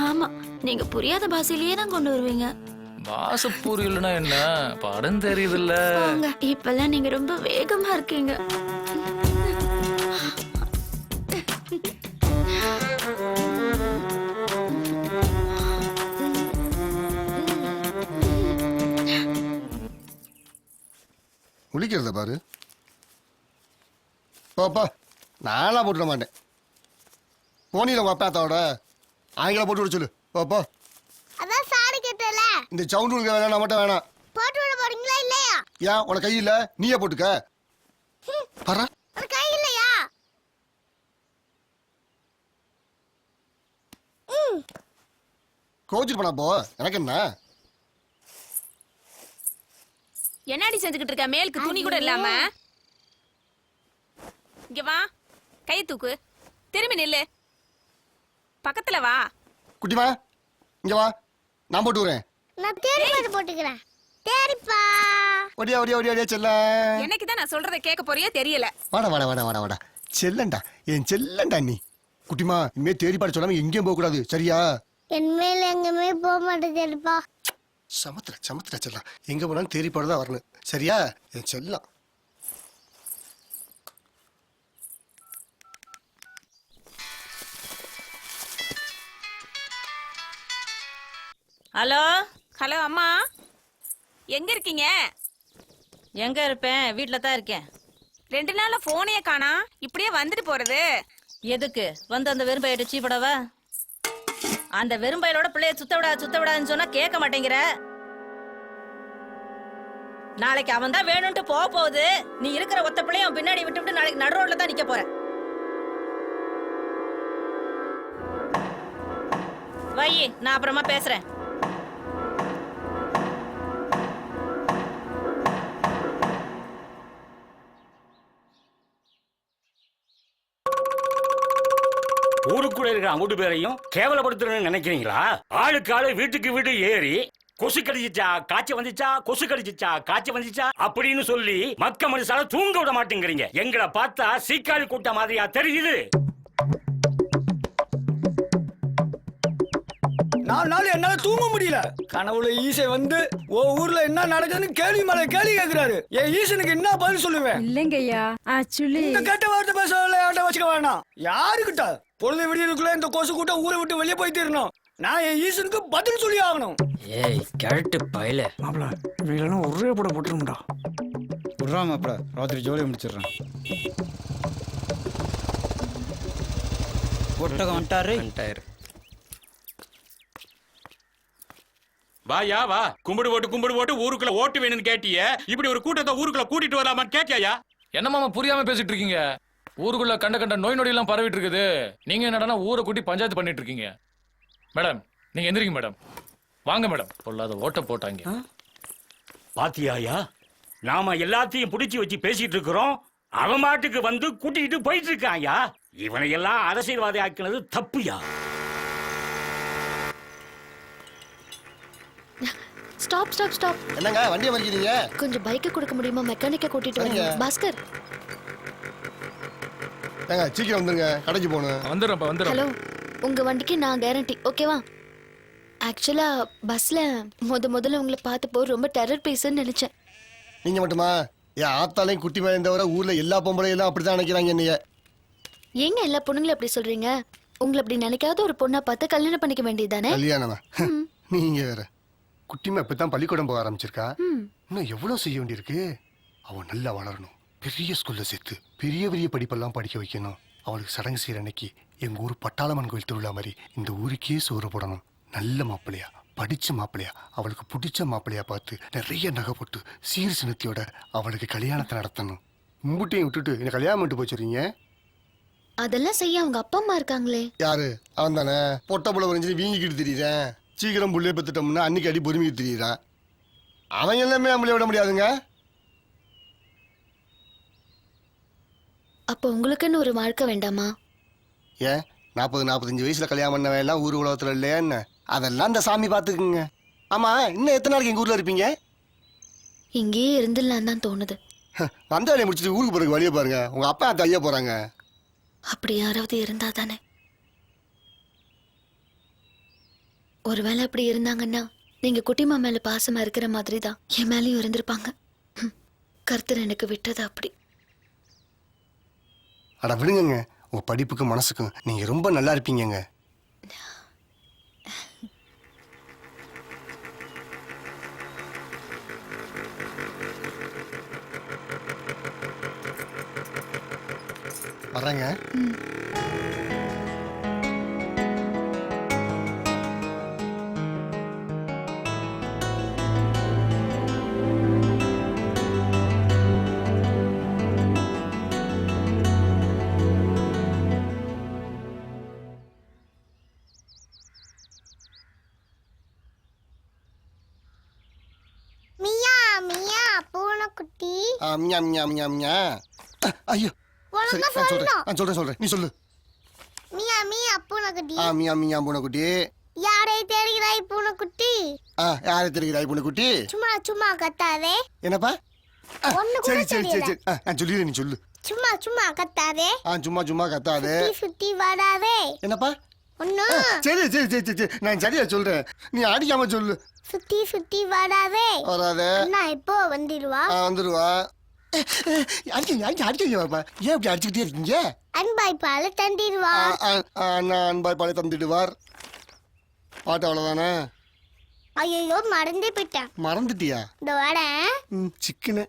ஆமா, நீங்க புரியாத பாஷையிலேயே தான் கொண்டு வருவீங்க.
வாசப்பூர் இல்லைன்னா என்ன படம் தெரியுதுல்ல.
இப்பெல்லாம் நீங்க ரொம்ப வேகமா இருக்கீங்க.
குளிக்கிறத பாரு. பாப்பா நானா போட்டுட மாட்டேன். போனியில் உங்க அப்பாத்தாவோட ஆங்கில போட்டு விட சொல்லு. பாப்பா
அதான் சாரி கேட்டல.
இந்த சவுண்ட் உனக்கு வேணாம், மட்டும் வேணாம்.
போட்டு விட போறீங்களா இல்லையா?
ஏன் உனக்கு கை இல்ல? நீயே போட்டுக்க. பாரா
ஒரு கை இல்லையா?
கோச்சிட்டு போனா போ, எனக்கு என்ன?
என்னடி செஞ்சுக்கிட்டு இருக்க? மேலுக்கு துணி கூட இல்லாம. இங்க வா, கை தூக்கு, திரும்பி நில்லு, பக்கத்துல வா.
குட்டிமா இங்க வா, நான் போட்டு வரேன்.
நான் தேடி பார்த்து போட்டுக்கிறேன். தேடிப்பா.
ஒடியா ஒடியா ஒடியா ஒடியா செல்ல.
என்னைக்கு தான் நான் சொல்றதை கேட்க போறியே தெரியல.
வாடா வாடா வாடா வாடா வாடா செல்லண்டா, என் செல்லண்டா நீ. குட்டிமா இனிமே தேடி பாட சொல்லாம எங்கேயும் போக கூடாது, சரியா?
என் மேல எங்கமே போக மாட்டேதுப்பா.
சமத்துல சமத்துல செல்லாம், எங்க போனாலும் தேடி பாடுதான் வரணும், சரியா என் செல்லம்?
ஹலோ ஹலோ அம்மா, எங்க இருக்கீங்க? எங்க இருப்பேன், வீட்ல தான் இருக்கேன். 2 நாள்ல போனே காணா, இப்படியே வந்துட்டு போறது எதுக்கு? வந்து அந்த வெறும்பையிட்ட சீப்படவா? அந்த வெறும்பையிலோட பிள்ளைய சுத்த விடாதுன்னு சொன்னா கேட்க மாட்டேங்கிற. நாளைக்கு அவன் தான் வேணும்ட்டு போக போகுது. நீ இருக்கிற ஒத்த பிள்ளைய அவன் பின்னாடி விட்டு நாளைக்கு நடு ரோட்ல தான் நிக்க போற. வை, நான் அப்புறமா பேசுறேன்.
ஊருக்குள்ள இருக்கிற 5 பேரையும் கேவலப்படுத்துறேன்னு நினைக்கிறீங்களா? ஆளுக்கு ஆளு வீட்டுக்கு வீடு ஏறி கொசு கடிச்சிச்சா காய்ச்சி வந்துச்சா, கொசு கடிச்சிச்சா காய்ச்சி வந்துச்சா அப்படின்னு சொல்லி மக்க மனுஷால தூங்க விட மாட்டேங்கிறீங்க. எங்களை பார்த்தா சீக்காளி கூட்ட மாதிரியா தெரியுது?
4 நாள் என்னால தூங்க முடியல. கனவுல ஈசை வந்து ஓ ஊர்ல என்ன நடக்குதுன்னு கேள்வி மேல கேள்வி கேட்கிறாரு. என் ஈசனுக்கு என்ன பதில் சொல்லுவேன்?
இல்லைங்கய்யா, ஆக்சுவலி
இந்த கெட்ட வார்த்தை பேசல யார்ட்ட வச்சுக்க வேணாம். யாருக்கிட்ட பொழுது விடியதுக்குள்ள இந்த கொசு கூட்டம் ஊரை விட்டு வெளியே போய் தீரணும். நான் என் ஈசனுக்கு பதில் சொல்லி ஆகணும்.
ஏய் கேரட்டு பையில
மாப்பிள இவங்களெல்லாம் ஒரே பட போட்டுருமுடா.
விட்றா மாப்பிள, ராத்திரி ஜோலியை முடிச்சிடுறேன். ஒட்டகம் வந்துட்டாரு.
வாயா வா, கும்பிடு போட்டு ஊருக்குள்ள ஓட்டு வேணும்னு கேட்டிய. இப்படி ஒரு கூட்டத்தை ஊருக்குள்ள கூட்டிட்டு வரலாமான்னு கேட்டியா?
என்ன மாமா புரியாம பேசிட்டு இருக்கீங்க? ஊருக்குள்ள கண்ட நோய் நொடி எல்லாம் பரவிட்டு இருக்குது. நீங்க என்னடா ஊரை கூட்டி பஞ்சாயத்து பண்ணிட்டு இருக்கீங்க. மேடம் நீங்க எந்திரிங்க மேடம். வாங்க மேடம். பொல்லாத ஓட்ட போட்டாங்க.
பாத்தியாயா, நாம எல்லாத்தையும் புடிச்சு வச்சு பேசிட்டு இருக்கிறோம். அவன் மாட்டுக்கு வந்து கூட்டிட்டு போயிட்டு இருக்காயா. இவனை எல்லாம் அரசியல்வாதி ஆக்கினது தப்புயா.
Stop stop stop.
என்னங்க வண்டியை மறிக்கிறீங்க?
கொஞ்சம் பைக்கை கொடுக்க முடியுமா? மெக்கானிக்கை கூட்டிட்டு வரீங்க. பாஸ்கர்
ஏங்க சீக்கிரம் வந்துருங்க, கடைக்கு போகணும்.
வந்துடுறேன்.
ஹலோ, உங்க வண்டிக்கு நான் கேரண்டி, ஓகேவா? ஆக்சுவலா பஸ்ல முதல்ல உங்களை பார்த்தப்போ ரொம்ப டெரர் பீஸ்ன்னு நினைச்சேன்.
நீங்க மட்டுமா? என் ஆத்தாலையும் குட்டி மேலே தவிர ஊர்ல எல்லா பொம்பளையும் அப்படிதான் நினைக்கிறாங்க என்னைய.
ஏங்க எல்லா பொண்ணுங்களும் அப்படி சொல்றீங்க? உங்களை அப்படி நினைக்காத ஒரு பொண்ணா பார்த்து கல்யாணம் பண்ணிக்க வேண்டியதானே?
கல்யாணமா? நீங்க வேற. குட்டிமா இப்பதான் பள்ளிக்கூடம் போக ஆரம்பிச்சிருக்கா. இன்னும் எவ்வளவு செய்ய வேண்டியிருக்கு. அவன் நல்லா வளரணும், பெரிய ஸ்கூல்ல சேர்த்து பெரிய படிப்பெல்லாம் படிக்க வைக்கணும். அவளுக்கு சடங்கு செய்யற அன்னைக்கு எங்க ஊர் பட்டாளம்மன் கோயில் திருவிழா மாதிரி இந்த ஊருக்கே சோறு போடணும். நல்ல மாப்பிள்ளையா, படிச்ச மாப்பிள்ளையா, அவளுக்கு பிடிச்ச மாப்பிள்ளையா பார்த்து நிறைய நகை போட்டு சீர் சினத்தியோட அவளுக்கு கல்யாணத்தை நடத்தணும். மும்புட்டையும் விட்டுட்டு என்ன கல்யாணம் பண்ணிட்டு போச்சுறீங்க?
அதெல்லாம் செய்ய அவங்க அப்பா அம்மா இருக்காங்களே.
யாரு? அவன் தானே பொட்ட புள்ள வரைஞ்சி வீங்கிக்கிட்டு திரியிறேன். சீக்கிரம் புள்ளைய பெத்துட்டோம்னா அன்னைக்கு அடி பொறுமிக்கிட்டு திரியிறான். அவன் எல்லாமே நம்மளே விட முடியாதுங்க.
அப்போ உங்களுக்குன்னு ஒரு வாழ்க்கை வேண்டாமா?
ஏன் 40-45 வயசுல கல்யாணம் பண்ணவன் எல்லாம் ஊர் உலகத்துல இல்லையா என்ன? அதெல்லாம் இந்த சாமி பாத்துக்குங்க. ஆமா, இன்னும் எத்தனை நாளைக்கு எங்க ஊர்ல இருப்பீங்க?
இங்கேயே இருந்துடலாம் தான் தோணுது.
வந்த வேலையை முடிச்சுட்டு ஊருக்கு போறதுக்கு வழியை பாருங்க. உங்க அப்பா அத்தை ஐயா போறாங்க.
அப்படி யாராவது இருந்தா தானே. ஒருவேளை அப்படி இருந்தாங்கன்னா நீங்க குட்டிமா மேல பாசமா இருக்கிற மாதிரி தான் என் மேலயும் இருந்திருப்பாங்க. கர்த்தர் எனக்கு விட்டது அப்படி.
அட விடுங்க, உங்க படிப்புக்கும் மனசுக்கும் நீங்க ரொம்ப நல்லா இருப்பீங்கங்க. வர்றேங்க.
மியா மியா பூனைக்குட்டி.
மியா மியா மியா மியா. ஐயோ சரி, நான் சொல்றேன். நீ சொல்லு.
மியா மியா பூனைக்குட்டி.
மியா மியா பூனைக்குட்டி.
யாரை தேடுகிறாய் பூனைக்குட்டி?
யாரை தெரிகிறாய் பூனைக்குட்டி?
சும்மா சும்மா கத்தாதே.
என்னப்பா?
ஒண்ணு கூட
சரி நான் சொல்லிடுறேன், நீ சொல்லு.
சும்மா சும்மா கத்தாதே.
சும்மா சும்மா கத்தாதே.
சுத்தி வராதே.
என்னப்பா?
ஒண்ணு.
சரி நான் சரியா சொல்றேன், நீ அடிக்காம சொல்லு.
சுத்தி வராதே.
வராதே.
அண்ணா இப்போ வந்துடுவா.
வந்துருவா. அடிக்க பாப்பா, ஏன் இப்படி அடிச்சுக்கிட்டே இருக்கீங்க?
அன்பாய் பால தந்திடுவா.
அண்ணா அன்பாய் பாலை தந்துடுவார். பாட்டு அவ்வளவுதானே?
ஐயோ மறந்தே போயிட்டேன்.
மறந்துட்டியா?
இந்த வரேன்.
சிக்கனு.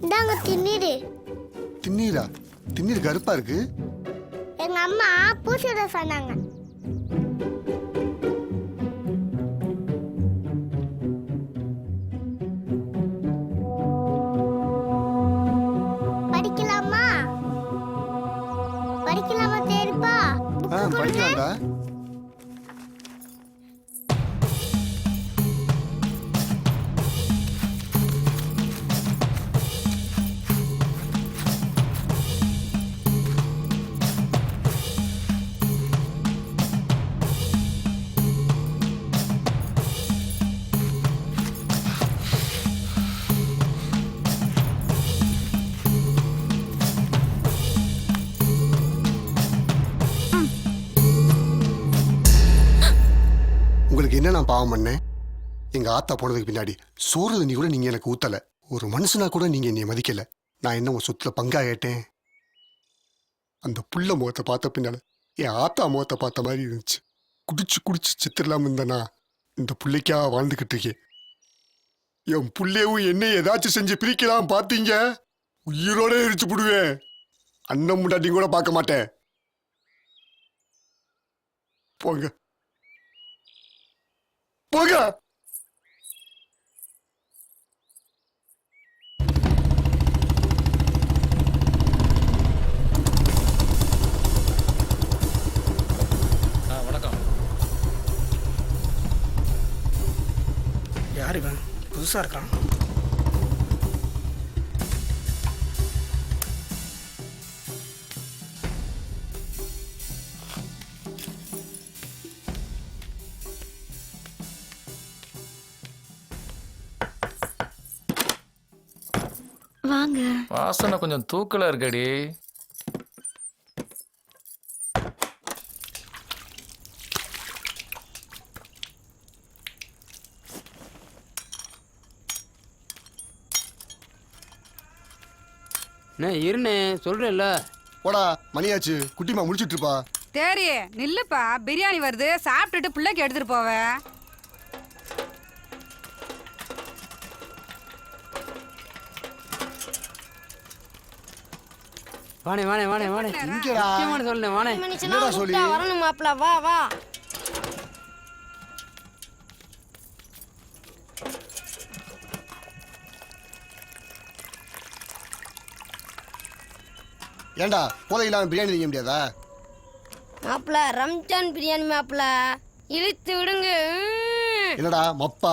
இந்தாங்க தின்னிடு.
திண்ணீரா? திண்ணீர் கருப்பா இருக்கு.
எங்க அம்மா பூசிட சொன்னாங்க. படிக்கலாமா? படிக்கலாமா தேரிப்பா?
படிக்கலாம்டா. உங்களுக்கு என்ன நான் பாவம் பண்ணேன்? எங்க ஆத்தா போனதுக்கு பின்னாடி சோறு தண்ணி கூட நீங்க எனக்கு ஊத்தல. ஒரு மனுஷனா கூட நீங்க என்னை மதிக்கல. நான் என்ன உன் சொத்துல பங்கா கேட்டேன்? அந்த புள்ள முகத்தை பார்த்த பின்னால என் ஆத்தா முகத்தை பார்த்த மாதிரி இருந்துச்சு. குடிச்சு சித்திரலாம் இருந்தனா இந்த புள்ளைக்கா வாழ்ந்துகிட்டு இருக்கேன். என் புள்ளையவும் என்னை ஏதாச்சும் செஞ்சு பிரிக்கலாம் பார்த்தீங்க, உயிரோட எரிச்சு போடுவேன். அண்ணன் முன்னாடி கூட பார்க்க மாட்டேன். போங்க போங்க.
வணக்கம்.
யார் இவன்? புதுசா இருக்கான்.
வாங்க.
வாசனை கொஞ்சம் தூக்கலா இருக்கடி.
இருண்ணே சொல்றேன்ல.
போடா, மணியாச்சு. குட்டிமா முடிச்சிட்டு இருப்பா.
சரி நில்லுப்பா, பிரியாணி வருது, சாப்பிட்டுட்டு பிள்ளைக்கு எடுத்துட்டு போவேன்.
வாணே வாணே வாணே வாணே.
இங்கடா.
முக்கியமான சொல்லுண்ணே வாணே.
என்னடா சொல்லி?
வரணும் மாப்ள, வா வா.
ஏண்டா போதை இல்லாம பிரியாணி செய்ய முடியாதா?
மாப்ள ரம்ஜான் பிரியாணி மாப்ள, இழுத்து விடுங்க.
என்னடா மப்பா?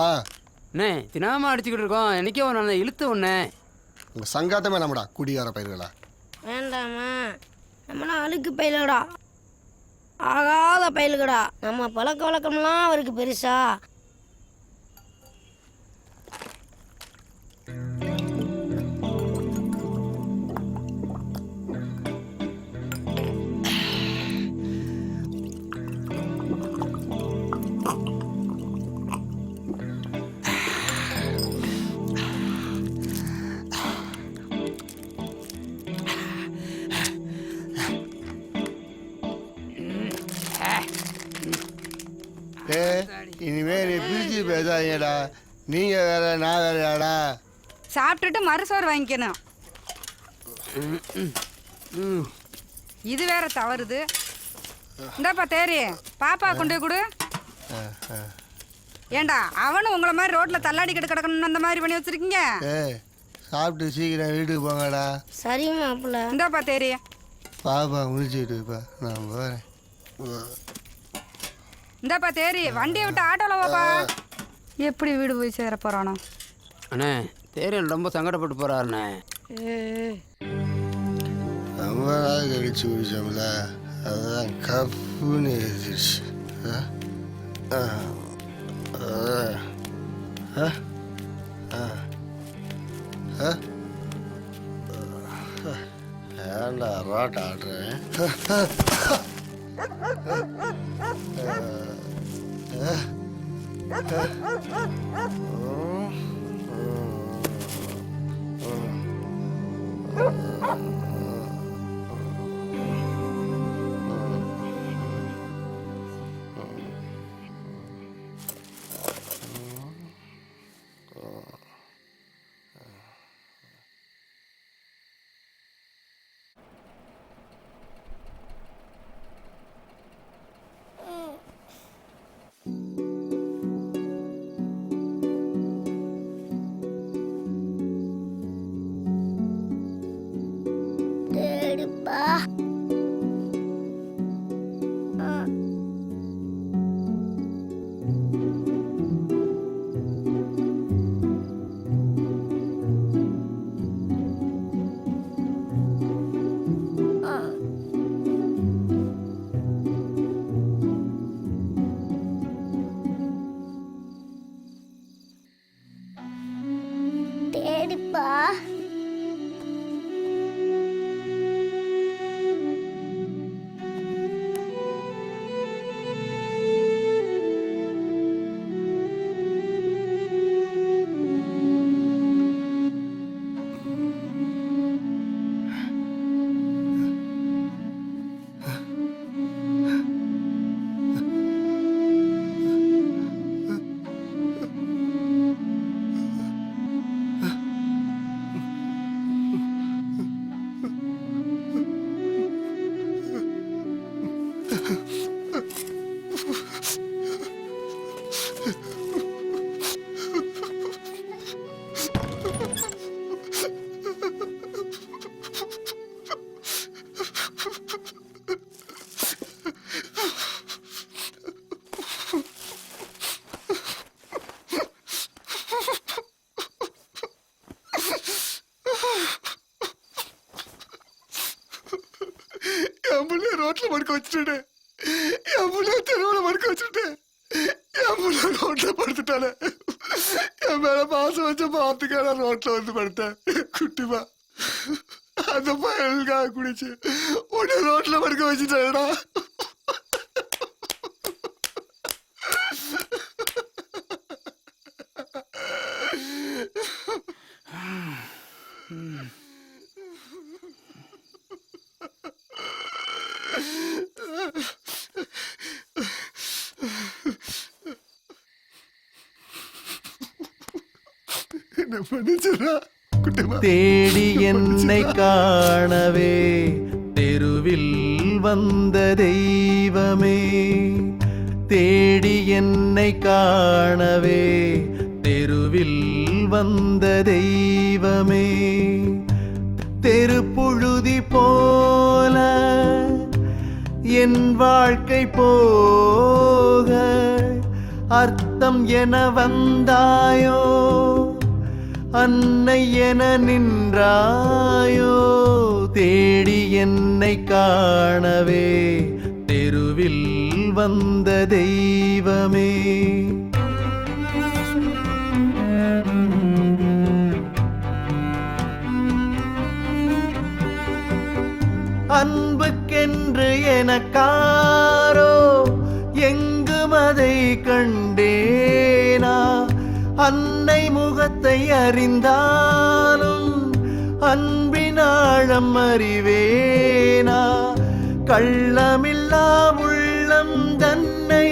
அண்ணே தினாம அடிச்சுக்கிட்டு இருக்கோம், என்னைக்கே ஒரு நாள் இழுத்து ஒண்ணே.
உங்க சங்காத்தமே நம்மடா குடியார பயிர்களா.
வேண்டாமா, நம்மளாம் அழுக்கு பயிலுகடா, ஆகாத பயிலுகடா. நம்ம பழக்க வழக்கம்லாம் அவருக்கு பெருசா.
இனிமே நீ பிரிச்சு பேசாதீங்கடா. நீங்க வேற நான் வேறையாடா.
சாப்பிட்டுட்டு மறுசோறு வாங்கிக்கணும். இது வேற தவறுது. இந்தாப்பா தேரி பாப்பா கொண்டு போய் கொடு. ஏண்டா அவனும் உங்களை மாதிரி ரோட்ல தள்ளாடி கிடக்கணும்னு அந்த மாதிரி பண்ணி வச்சிருக்கீங்க.
சாப்பிட்டு சீக்கிரம் வீட்டுக்கு போங்கடா.
சரி மாப்பிள்ள.
இந்தாப்பா தேரி
பாப்பா முடிச்சுட்டுப்பா, நான் போறேன்.
இந்தாப்பா தேரி வண்டியை விட்டு ஆட்டோல வாப்பா. எப்படி வீடு போய் சேர போறானோ?
அண்ணே தேரியன் ரொம்ப சங்கடப்பட்டு போறாருண்ணே.
ரொம்ப நாள் கழிச்சு குடிச்சோம்ல, அதுதான் கப்புன்னு எழுதிருச்சு. ஏன்டா ரோட் ஆடுறேன்? ரோட்ல படுக்க வச்சுட்டு, என் புள்ள தெருவில் படுக்க வச்சுட்டு, என் புள்ள ரோட்ல படுத்துட்டானே. என் மேல பாசம் வச்ச பார்த்துக்கான ரோட்ல வந்து படுத்தேன். குட்டிமா அந்த பயலுக்காக குடிச்சு உடனே ரோட்ல படுக்க வச்சுட்டேடா.
தேடி என்னை காணவே தெருவில் வந்த தெய்வமே, தேடி என்னை காணவே தெருவில் வந்த தெய்வமே, தெருப்புழுதி போல என் வாழ்க்கை போக அர்த்தம் என வந்தாயோ, அன்னை என நின்றாயோ, தேடி என்னை காணவே தெருவில் வந்த தெய்வமே. அன்புக்கென்று எனக்காரோ எங்கும் அதை கண்டேனா, அன்னை முகத்தை அறிந்தாலும் அன்பினாழம் அறிவேனா, கள்ளமில்லா உள்ளம் தன்னை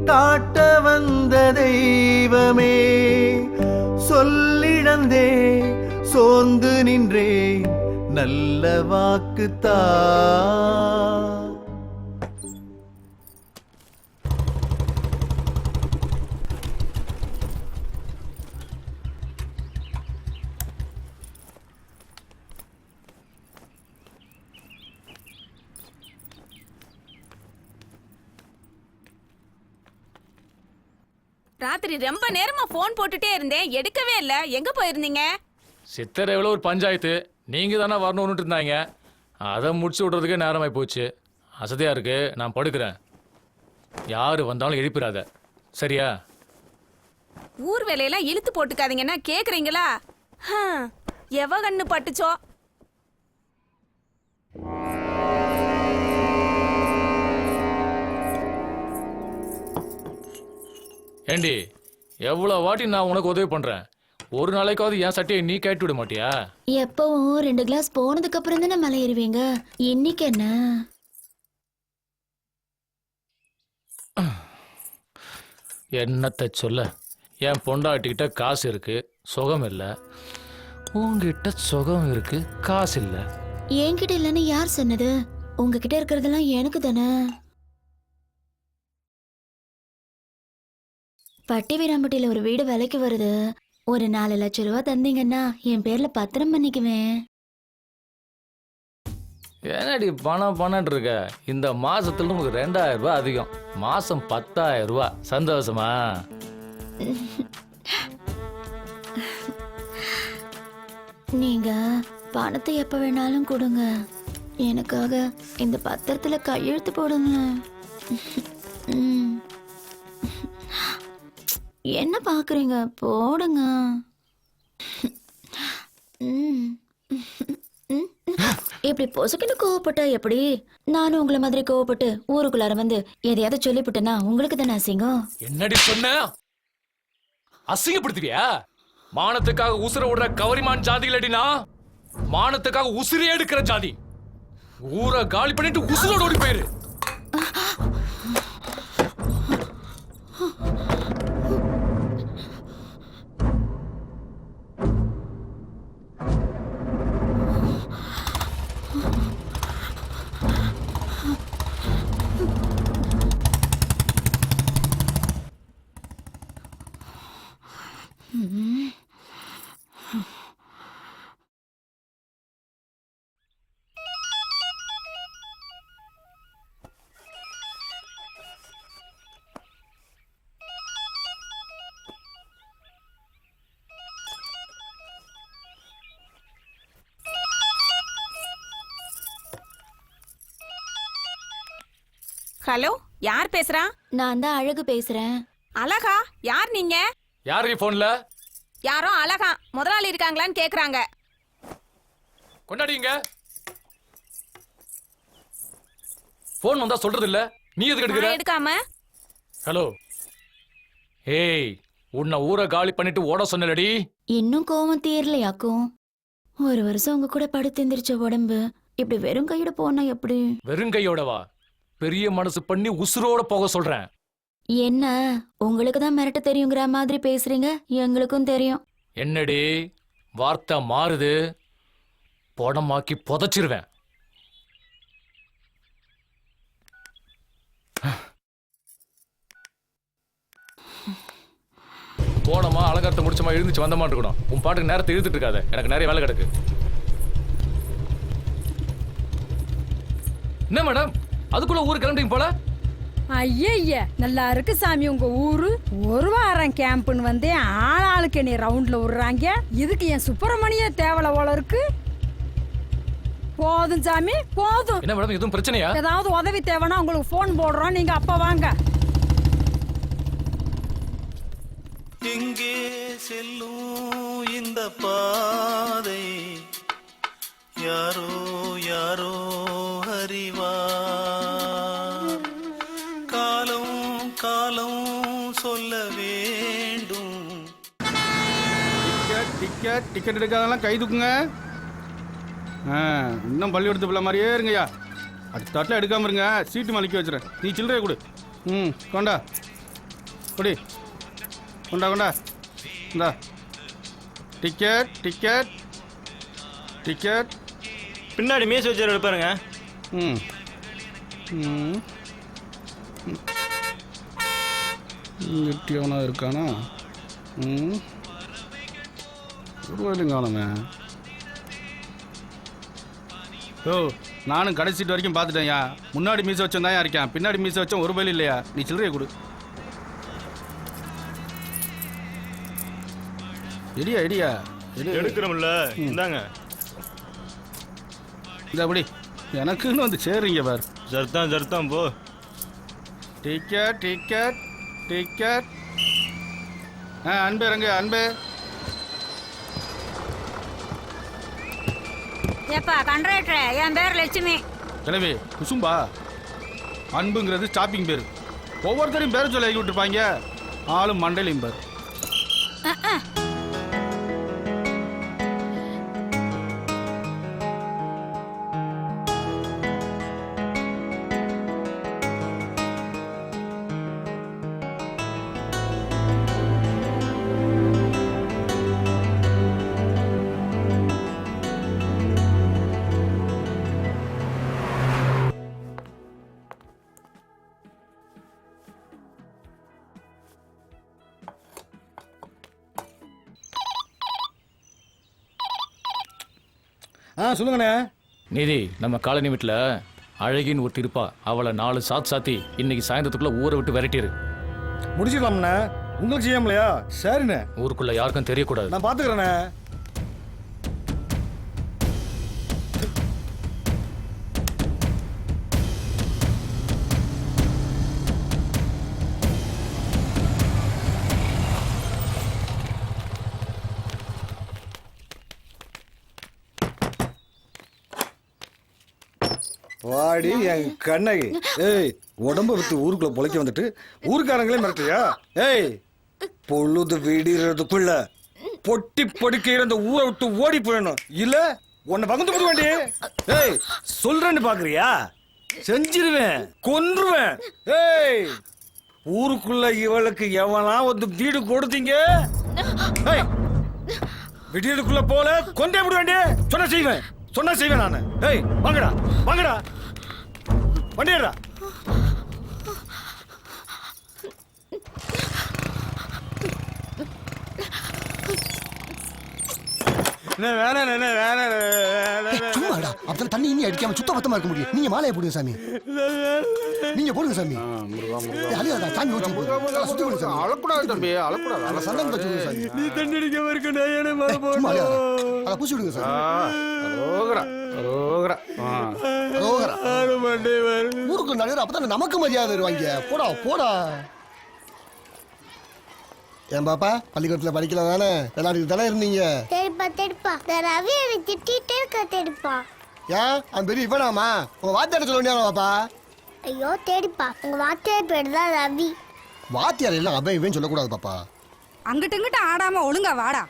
காட்ட வந்த தெய்வமே சொல்லிடந்தே சோர்ந்து நின்றே நல்ல வாக்குத்தா.
ராத்திரி ரொம்ப நேரமா போன் போட்டுட்டே இருந்தேன், எடுக்கவே இல்ல. எங்க போயிருந்தீங்க?
சித்தரைவில் ஒரு பஞ்சாயத்து, நீங்கள் தானே வரணும்னு இருந்தாங்க. அதை முடிச்சு விட்றதுக்கே நேரமாகி போச்சு. அசதியாக இருக்கு, நான் படுக்கிறேன். யார் வந்தாலும் எழுப்பிடாத, சரியா?
ஊர் வேலையெல்லாம் இழுத்து போட்டுக்காதீங்கன்னா கேக்குறீங்களா? எவ கண்ணு பட்டுச்சோ.
ஏண்டி, எவ்வளோ வாட்டி நான் உனக்கு உதவி பண்ணுறேன், ஒரு நாளைக்காவது என் சட்டையை நீ கேட்டு விட மாட்டியா?
எப்பவும் 2 கிளாஸ் போனதுக்கு அப்புறம் தானே மலை ஏறுவீங்க, இன்னைக்கு என்ன?
என்னத்தை சொல்ல, என் பொண்டாட்டிக்கிட்ட காசு இருக்கு, சுகம் இல்லை. உங்ககிட்ட சுகம் இருக்கு, காசு இல்லை.
என்கிட்ட இல்லைன்னு யார் சொன்னது? உங்ககிட்ட இருக்கிறதெல்லாம் எனக்கு தானே. பட்டி வீராம்பட்டியில ஒரு வீடு விலைக்கு வருது. ஒரு 4 லட்சம் ரூபா தந்தீங்கன்னா என் பேர்ல பத்திரம் பண்ணிக்குவேன்.
என்னடி பணம் இருக்க? இந்த மாசத்துல நமக்கு 2000 ரூபாய் அதிகம், மாசம் 10,000 ரூபாய். சந்தோஷமா?
நீங்க பணத்தை எப்ப வேணாலும் கொடுங்க, எனக்காக இந்த பத்திரத்துல கையெழுத்து போடுங்க. என்ன பாக்குறீங்க, போடுங்க. இப்படி பொசுக்கிட்டு கோவப்பட்டா எப்படி? நானும் உங்களை மாதிரி கோவப்பட்டு ஊருக்குள்ளார வந்து எதையாவது சொல்லிவிட்டேன்னா உங்களுக்கு தானே அசிங்கம்.
என்னடி சொன்ன? அசிங்கப்படுத்துவியா? மானத்துக்காக உசுர விடுற கவரிமான் ஜாதி இல்லடினா, மானத்துக்காக உசிரி எடுக்கிற ஜாதி. ஊரை காலி பண்ணிட்டு உசுரோட ஓடி போயிரு.
ஹலோ, யார் பேசுறா?
நான் தான் அழகு பேசுறேன்.
அழகா? யார் நீங்க?
யார் நீ போன்ல?
யாரோ அழகா முதலாளி இருக்காங்களான்னு கேக்குறாங்க.
கொண்டாடிங்க. போன் வந்தா சொல்றது இல்ல, நீ எதுக்கு எடுக்கிற?
எடுக்காம.
ஹலோ, ஏய், உன்னை ஊரை காலி பண்ணிட்டு ஓட சொன்னலடி.
இன்னும் கோவம் தீரலையாக்கும். 1 வருஷம் உங்க கூட படுத்து எந்திரிச்ச உடம்பு இப்படி வெறும் கையோட போனா எப்படி?
வெறும் கையோடவா? பெரிய மனசு பண்ணி உசுரோட போக சொல்றேன்.
என்ன, உங்களுக்கு தான் மிரட்ட தெரியுங்கிற மாதிரி பேசுறீங்க, எங்களுக்கும் தெரியும்.
என்னடி வார்த்தை மாறுது, பணமாக்கி புதைச்சிருவேன். போனமா அலங்காரத்தை முடிச்சமா எழுந்துச்சு வந்தமா இருக்கணும். உன் பாட்டுக்கு நேரத்தை இழுத்துட்டு இருக்காத, எனக்கு நிறைய வேலை கிடக்கு. என்ன மேடம், அதுக்குள்ள ஊரு கிளம்பிங்க போல?
ஐய நல்லா இருக்கு சாமி உங்க ஊரு. 1 வாரம் கேம்ப்னு வந்து ஆளாளுக்கு என்னை ரவுண்ட்ல விடுறாங்க. இதுக்கு என் சுப்பிரமணிய தேவலை போல இருக்கு. போதும் சாமி போதும்.
என்ன மேடம், எதுவும் பிரச்சனையா?
ஏதாவது உதவி தேவைன்னா உங்களுக்கு போன் போடுறோம், நீங்க அப்ப வாங்க.
எங்கே செல்லும் இந்த பாதை யாரோ யாரோ அறிவார். காலம் காலம் சொல்ல வேண்டும்.
டிக்கெட் எடுக்காதெல்லாம் கை தூக்குங்க. இன்னும் பள்ளிக்கூடத்து பிள்ளை மாதிரியே இருங்கய்யா. அடுத்த தட்டில் எடுக்காம இருங்க, சீட்டு மலிக்க வச்சுறேன். நீ சில்லறைய கொடு. கொண்டா. குடி கொண்டா கொண்டா இந்தா டிக்கெட் டிக்கெட் டிக்கெட்.
பின்னாடி மீஸ் வச்சு எடுப்பாருங்க.
ம் ம் எவனா இருக்கானா? ம் ரூபாயிலும் காணுமே. ஓ நானும் கடைசி சீட் வரைக்கும் பார்த்துட்டேன்யா. முன்னாடி மீஸ் வச்சோம் தான் இருக்கேன், பின்னாடி மீஸ் வச்சோம் ஒரு பயில் இல்லையா. நீ சில்லறையை கொடு. எடியா எடியா
எடுக்கிறோம்ல, இந்தாங்க.
இந்த அப்படி எனக்குன்னு வந்து சேருங்க பார்.
ஜர்தான் ஜர்தான் போ.
Ticket ticket ticket. அன்பு இறங்கு அன்பு.
ஏப்பா கண்ட்ராக்டர், என் பேர் லட்சுமி.
கிளவி குசும்பா. அன்புங்கிறது ஸ்டாப்பிங் பேர். ஒவ்வொருத்தரையும் பேரை சொல்லி ஆகி விட்டுருப்பாங்க. ஆளும் மண்டையிலையும் பேர்.
சொல்லுங்கண்ணே.
நிதி, நம்ம காலனி வீட்டில் அழகின்னு ஒரு இருப்பா. அவளை 4 சாத்தி இன்னைக்கு சாயந்தரத்துக்குள்ள ஊரை விட்டு விரட்டிடு.
முடிச்சிடலாம்ண்ணே. உங்களுக்கு செய்யாமலையா? சரிண்ணே.
ஊருக்குள்ள யாருக்கும் தெரியக்கூடாது.
நான் பார்த்துக்கிறேண்ணே. வாடி என் கண்ணகி. ஏய், உடம்ப வித்து ஊருக்குள்ள பொழைக்க வந்துட்டு ஊருக்காரங்களே மிரட்டியா? ஏய், பொழுது விடுறதுக்குள்ள பொட்டி பொடிக்கிற அந்த ஊரை விட்டு ஓடி போயிடணும். இல்ல உன்னை பகுந்து போட வேண்டி. ஏய், சொல்றேன்னு பாக்குறியா? செஞ்சிருவேன், கொன்றுவேன். ஏய், ஊருக்குள்ள இவளுக்கு எவனா வந்து வீடு கொடுத்தீங்க, ஏய், விடியதுக்குள்ள போல கொண்டே விட வேண்டிய. சொன்னா செய்வேன் நானு. ஏய், வாங்கடா வாங்கடா, வண்டியடா.
அப்பதான் தண்ணி இன்னி அடிக்காம சுத்த பத்தமா இருக்க முடியும். நீங்க மாலையை போடுங்க சாமி. நீங்க போடுங்க சாமி. சாமி சுத்தி போடுங்க சாமி. அழக்கூடாது தம்பி, அழக்கூடாது. சந்தம் சொல்லுங்க சாமி.
நீ தண்ணி அடிக்க இருக்க
அதை பூசி விடுங்க சாமி. ஊருக்கு நடுவர் அப்பதான் நமக்கு மரியாதை வருவாங்க. போடா போடா. ஏன் பாப்பா, பள்ளிக்கூடத்துல படிக்கலாம் தானே, விளையாடிட்டு தானே இருந்தீங்க?
ரவி எனக்கு திட்டிட்டே இருக்க தெரிப்பா.
ஏன் அவன் பெரிய இவனாமா? உங்க வாத்தியார சொல்ல வேண்டியா பாப்பா?
ஐயோ தெரிப்பா, உங்க வாத்தியார் பேர் தான் ரவி.
வாத்தியார் எல்லாம் அவன் இவன் சொல்லக்கூடாது பாப்பா.
அங்கிட்டு இங்கிட்ட ஆடாம ஒழுங்கா வாடா.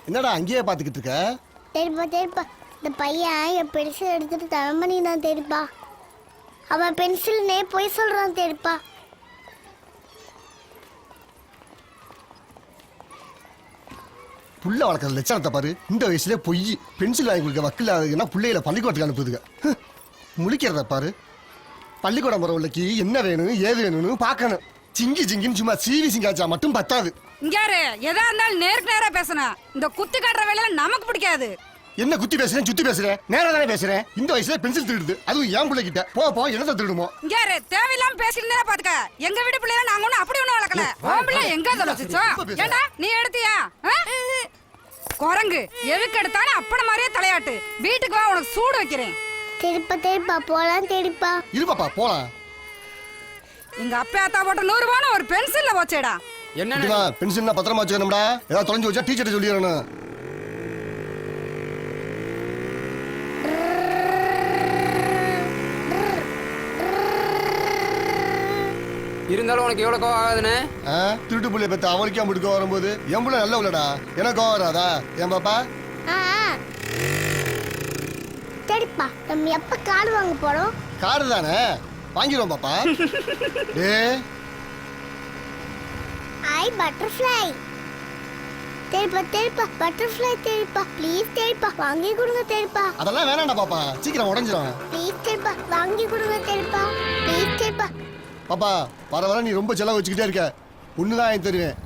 என்னடா அங்கேயே பாத்துக்கிட்டு இருக்க?
தெரிப்பா, இந்த பையன் என் பென்சில் எடுத்துட்டு தலைமணி தான் தெரிப்பா. அவன் பென்சில்னே போய் சொல்றான் தெரிப்பா.
புள்ள வளர்க்குற லட்சணத்தை பாரு. இந்த வயசுல பொய் பென்சில் வாங்கி கொடுக்க வக்கில்லாதுன்னா பிள்ளைகளை பள்ளிக்கூடத்துக்கு அனுப்புதுங்க. முழிக்கிறத பாரு. பள்ளிக்கூடம் போறவளுக்கு என்ன வேணும் ஏது வேணும்னு பார்க்கணும். சிங்கி சிங்கின்னு சும்மா சீவி சிங்காச்சா மட்டும் பத்தாது.
இங்காரு எதா இருந்தாலும் நேருக்கு நேரா பேசணும். இந்த குத்து காட்டுற வேலையில நமக்கு பிடிக்காது.
என்ன குத்தி பேசுறேன் சுத்தி பேசுறேன்? நேரா தானே பேசுறேன். இந்த வயசுல பென்சில் திருடுது, அதுவும் என் பிள்ளை கிட்ட. போ என்னத்தை திருடுமோ?
இங்காரு தேவையில்லாம பேசிட்டு பாத்துக்க. எங்க வீட்டு பிள்ளைல நாங்க ஒண்ணு அப்படி ஒண்ணு வளர்க்கல. உன் பிள்ளை எங்க தொலைச்சிச்சோ? ஏண்டா நீ எடுத்தியா? குரங்கு எதுக்கு எடுத்தாலும் அப்பட மாதிரியே தலையாட்டு. வீட்டுக்கு வா, உனக்கு சூடு வைக்கிறேன்.
தெரிப்பா போலாம் தெரிப்பா.
இருப்பாப்பா போலாம்.
எங்க அப்பா அத்தா போட்ட 100 ரூபாய் ஒரு பென்சில்ல போச்சேடா.
என்ன பென்சில்னா பத்திரமா வச்சுக்கணும்டா. ஏதாவது தொலைஞ்சு வச்சா டீச்சர்ட்ட சொல்லிடணும்.
இருந்தாலும் உனக்கு எவ்வளவு கோவம் ஆகுதுன்னு?
திருட்டு புள்ளைய பத்தி அவளுக்கே முடிக்க வரும்போது என் புள்ள நல்ல உள்ளடா. எனக்கு கோவம் வராதா? ஏன் பாப்பா?
சரிப்பா நம்ம எப்ப கார் வாங்க போறோம்?
காடு தானே வாங்கிடுவோம் பாப்பா. ஏ
ஐ பட்டர்ஃப்ளை. தெரிப்பா பட்டர்ஃப்ளை தெரிப்பா. ப்ளீஸ் தெரிப்பா வாங்கி கொடுங்க தெரிப்பா.
அதெல்லாம் வேணாம்டா பாப்பா, சீக்கிரம் உடஞ்சிரும்.
ப்ளீஸ் தெரிப்பா வாங்கி கொடுங்க தெரிப்பா. ப்ளீஸ் தெரிப்பா.
பாப்பா வர வர நீ ரொம்ப செலவு வச்சுக்கிட்டே இருக்க. ஒன்று தான் வாங்கி தருவேன்.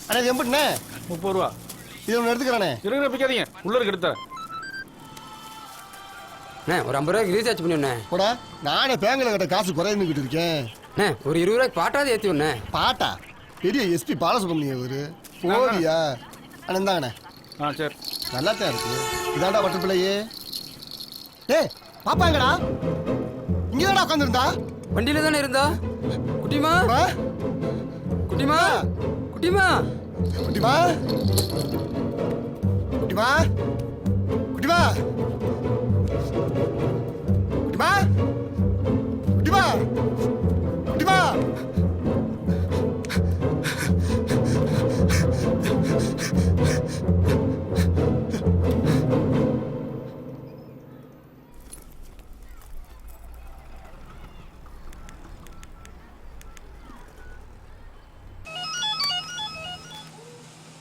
அண்ணா இது எம்பிட்டுண்ணே?
30 ரூபா.
இது ஒன்று எடுத்துக்கிறானே.
இருக்கிற பிக்காதீங்க, உள்ள இருக்க எடுத்த.
ஒரு 50 ரூபாய்க்கு ரீசார்ஜ் பண்ணி
போடா, நானே பேங்கில் கட்ட காசு குறையுன்னுக்கிட்டு இருக்கேன்.
ஒரு 20 ரூபாய்க்கு பாட்டாவது ஏற்றி ஒண்ணே.
பாட்டா? பெரிய எஸ்பி பாலசுப்ரமணியம் அவரு. போடியா அண்ணன் தாங்கண்ணே.
சரி,
நல்லா தான் இருக்கு. இதாண்டா பட்டர்ஃப்ளையே. ஏய் பாப்பா எங்கடா? இங்கே தானே உட்காந்துருந்தா?
வண்டியில தானே இருந்தா. குட்டிமா குட்டிமா குட்டிமா
குட்டிமா குட்டிமா குட்டிமா குட்டிமா குட்டிமா குட்டிமா.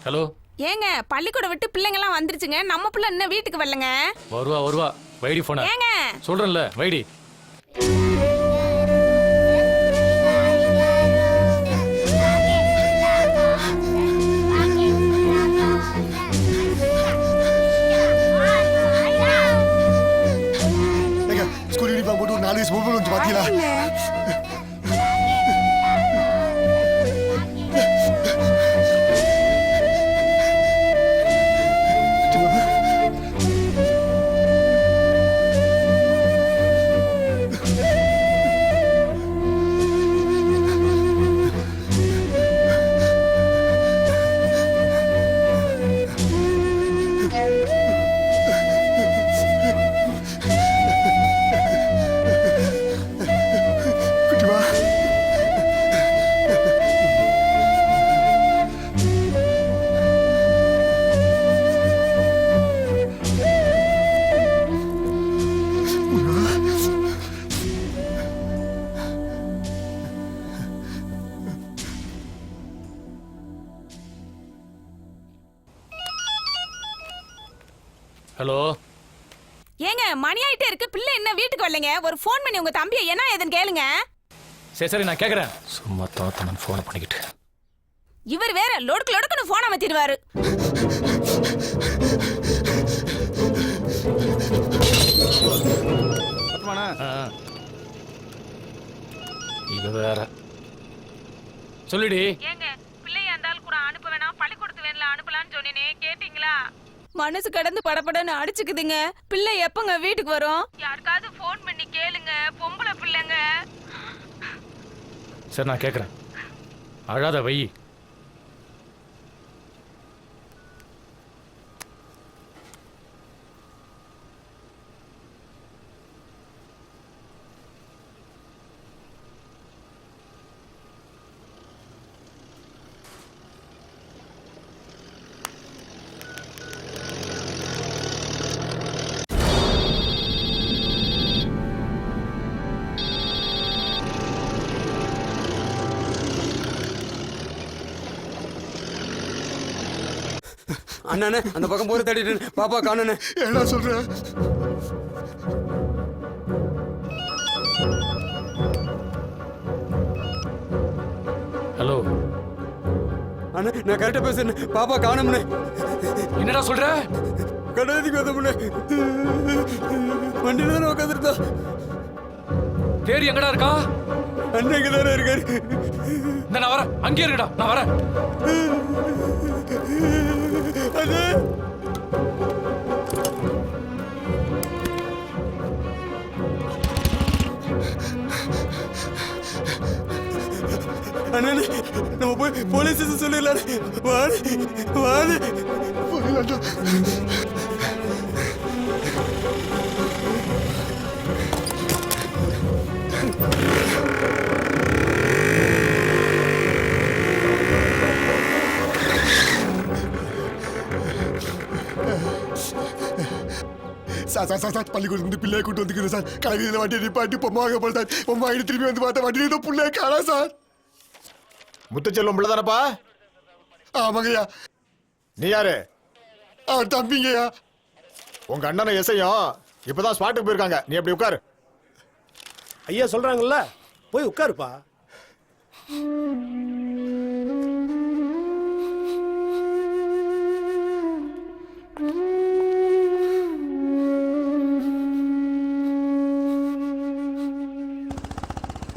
ஹலோ.
ஏங்க பள்ளிக்கூடம் விட்டு பிள்ளைங்க எல்லாம் வந்துருச்சுங்க. நம்ம பிள்ளை இன்னும் வீட்டுக்கு வரலங்க.
வருவா வைடி போன
ஏங்க
சொல்றேன்ல வைடி.
ஸ்கூல் யூனிஃபார்ம் போட்டு ஒரு 4 வயசு மொபைல் வந்து பாத்தீங்களா?
ஹலோ.
ஏங்க மணி ஆயிட்டே இருக்கு, பிள்ளை என்ன வீட்டுக்கு வரலைங்க. ஒரு ஃபோன் பண்ணி உங்க தம்பியை என்ன ஏதுன்னு கேளுங்க.
சரி நான் கேக்குறேன். சும்மா தோத்தனன் போன் பண்ணிக்கிட்டு.
இவர் வேற லொடுக்குன்னு போன் அமத்திடுவாரு.
இது வேற சொல்லுடி.
ஏங்க பிள்ளைய அந்தால் கூட அனுப்ப வேணாம், பள்ளிக்கூடத்து வேன்ல அனுப்பலாம்னு சொன்னேனே, கேட்டீங்களா? மனசு கடந்து படபடன்னு அடிச்சுக்குதுங்க. பிள்ளை எப்பங்க வீட்டுக்கு வரும்? யாருக்காவது ஃபோன் பண்ணி கேளுங்க, பொம்பளை பிள்ளைங்க.
சரி நான் கேக்குறேன், அழாத வை.
அண்ணானே அந்த பக்கம் போற தேடிட்டு பாப்பா காணனே.
என்ன சொல்ற?
ஹலோ
அண்ணா நான் கரெக்டா பேசுறேன். பாப்பா காணோம்னே.
என்னடா சொல்ற?
கடைக்கு வந்தோம்னே. வண்டியில தானே உட்காந்துருந்தா.
தேடி எங்கடா இருக்கா?
அன்னைக்கு தானே இருக்காரு.
நான் வரேன், அங்கே இருக்கடா, நான் வரேன்.
அண்ணா நம்ம போய் போலீஸ் ஸ்டேஷன் சொல்லிடலாம். வாடு
சார் பள்ளிக்கூடத்து பிள்ளைய கூட்டு வந்துக்குது சார். கலகில வண்டி நிப்பாட்டி பொம்மாக போல சார். பொம்மா ஆகிட்டு திரும்பி வந்து பார்த்தா வண்டியில ஏதோ பிள்ளைய காணா சார்.
முத்துச்செல்வம் பிள்ளை தானப்பா?
ஆமாங்கய்யா.
நீ யாரு?
அவர் தம்பிங்கய்யா.
உங்க அண்ணனை எசையும் இப்பதான் ஸ்பாட்டுக்கு போயிருக்காங்க. நீ எப்படி உட்காரு.
ஐயா சொல்றாங்கல்ல, போய் உட்காருப்பா.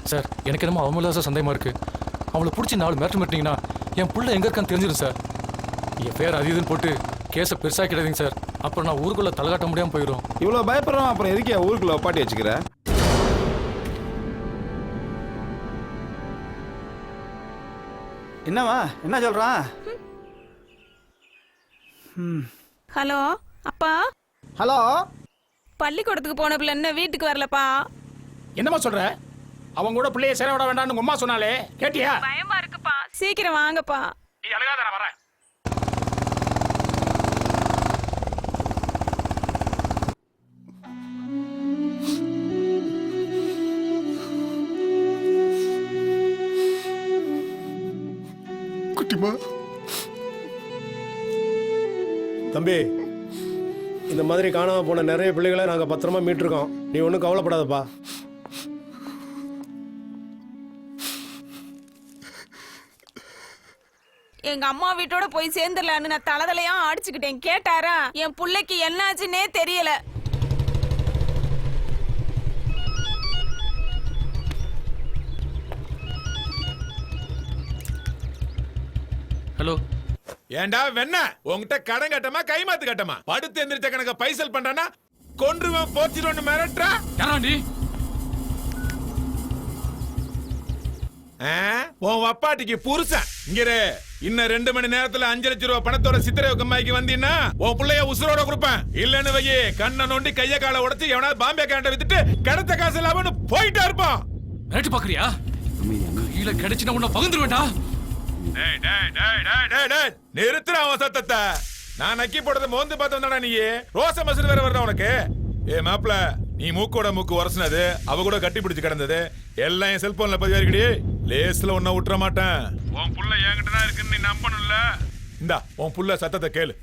சார் எனக்கு என்னமோ அவங்கள சார் சந்தேகமா இருக்கு. அவளை பிடிச்சி 4 மிரட்டினீங்கன்னா என் புள்ள எங்க இருக்கான்னு தெரிஞ்சிடும் சார். என் பேர் அது இதுன்னு போட்டு கேஸை பெருசாக கிடையாதுங்க சார். அப்புறம் நான் ஊருக்குள்ள தலைகாட்ட முடியாம போயிடும்.
இவ்வளவு பயப்படுறோம், அப்புறம் எதுக்கு ஊருக்குள்ள பாட்டி வச்சுக்கிற? என்னவா என்ன சொல்றான்?
ஹலோ அப்பா.
ஹலோ,
பள்ளிக்கூடத்துக்கு போன பிள்ளை என்ன வீட்டுக்கு வரலப்பா.
என்னம்மா சொல்ற? அவங்க கூட பிள்ளைய சேர விட வேண்டாம்னு உங்க அம்மா சொன்னாலே கேட்டியா?
பயமா இருக்குப்பா, சீக்கிரம் வாங்கப்பா.
நீ அழகாத, நான் வரேன்.
குட்டிமா
தம்பி, இந்த மாதிரி காணாம போன நிறைய பிள்ளைகளை நாங்க பத்திரமா மீட்டிருக்கோம். நீ ஒன்றும் கவலைப்படாதப்பா.
எங்க அம்மா வீட்டோட போய் சேர்ந்துடலான்னு நான் தலதலையா அடிச்சுக்கிட்டேன். கேட்டாரா? என் புள்ளைக்கு என்னாச்சுன்னே தெரியல.
ஹலோ.
ஏண்டா வெண்ண, உன்கிட்ட கடன் கட்டமா கைமாத்து கட்டமா? படுத்து எந்திரிச்ச கணக்க பைசல் பண்றானா கொன்றுவன் போச்சிரோன்னு மிரட்டுறா.
யாராண்டி?
உன் அப்பாட்டிக்கு புருஷன் இங்கே. இன்னும் 2 மணி நேரத்துல 5 லட்சம் ரூபாய் பணத்தோட சித்திரவு கம்மாய்க்கு வந்தீங்கன்னா உன் பிள்ளைய உசுரோட கொடுப்பேன். இல்லன்னு வையே கண்ணை நோண்டி கைய காலை உடைச்சு எவனாவது பாம்பே கேண்ட வித்துட்டு கடத்த காசு இல்லாம போயிட்டா இருப்பான்.
மிரட்டி பாக்குறியா? கையில கிடைச்சுனா உன்னை பகிர்ந்து வேண்டாம்.
நிறுத்துற அவன் சத்தத்தை. நான் நக்கி போடுறது மோந்து பார்த்து வந்தாடா நீ. ரோச மசூர் வேற வருதா உனக்கு? ஏ மாப்பிள, நீ மூக்கோட மூக்கு உரசினது, அவ கூட கட்டி பிடிச்சு கிடந்தது எல்லாம் என் செல்போன்ல பதிவாயிருக்கடி. லேஸ்ல உன்ன விட்டுற மாட்டேன். உன் புள்ள என்கிட்ட தான் இருக்குன்னு நீ நம்பணும்ல. இந்தா உன் புள்ள சத்தத்தை கேளு.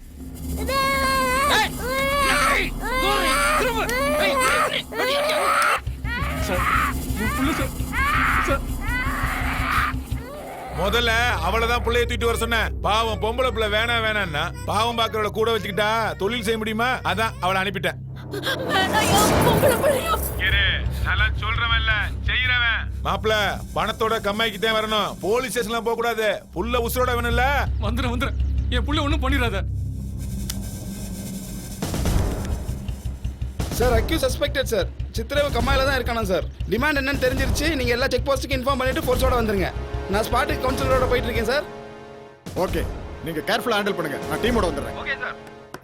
முதல்ல அவளதான் பிள்ளைய தூக்கிட்டு வர சொன்ன. பாவம் பொம்பளை பிள்ளை வேணாம் வேணான்னா பாவம் பாக்குறவள கூட வச்சுக்கிட்டா தொழில் செய்ய முடியுமா? அதான் அவளை அனுப்பிட்டேன். மாப்பிள, பணத்தோட கம்மாய்க்கு தான் வரணும். போலீஸ் ஸ்டேஷன்ல போக கூடாது. புள்ள உசுரோட வேணும்ல.
வந்துடுறேன். என் புள்ள ஒண்ணும் பண்ணிடாத
சார். Accuse suspected sir. சித்திரவு கம்மாயில தான் இருக்கானா சார். டிமாண்ட் என்னன்னு தெரிஞ்சிருச்சு. நீங்க எல்லா செக் போஸ்ட்டுக்கு இன்ஃபார்ம் பண்ணிட்டு ஃபோர்ஸோட வந்துருங்க. நான் ஸ்பாட்டுக்கு கவுன்சிலரோட போயிட்டு இருக்கேன் சார்.
ஓகே, நீங்க கேர்ஃபுல்லா ஹேண்டில் பண்ணுங்க. நான் டீமோட வந்துடுறேன்.
Okay sir.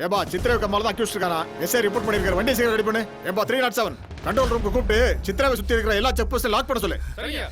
ஏபா, சித்திரவு கம்மால தான் அக்யூஸ்ட் இருக்கானா? எஸ்ஐ ரிப்போர்ட் பண்ணிருக்காரு. வண்டி சீக்கிரம் ரெடி பண்ணு. ஏபா 307 கண்ட்ரோல் ரூமுக்கு கூப்பிட்டு சித்திரவை சுத்தி இருக்கிற எல்லா செக் போஸ்ட் லாக் பண்ண சொல்லு.
சரியா?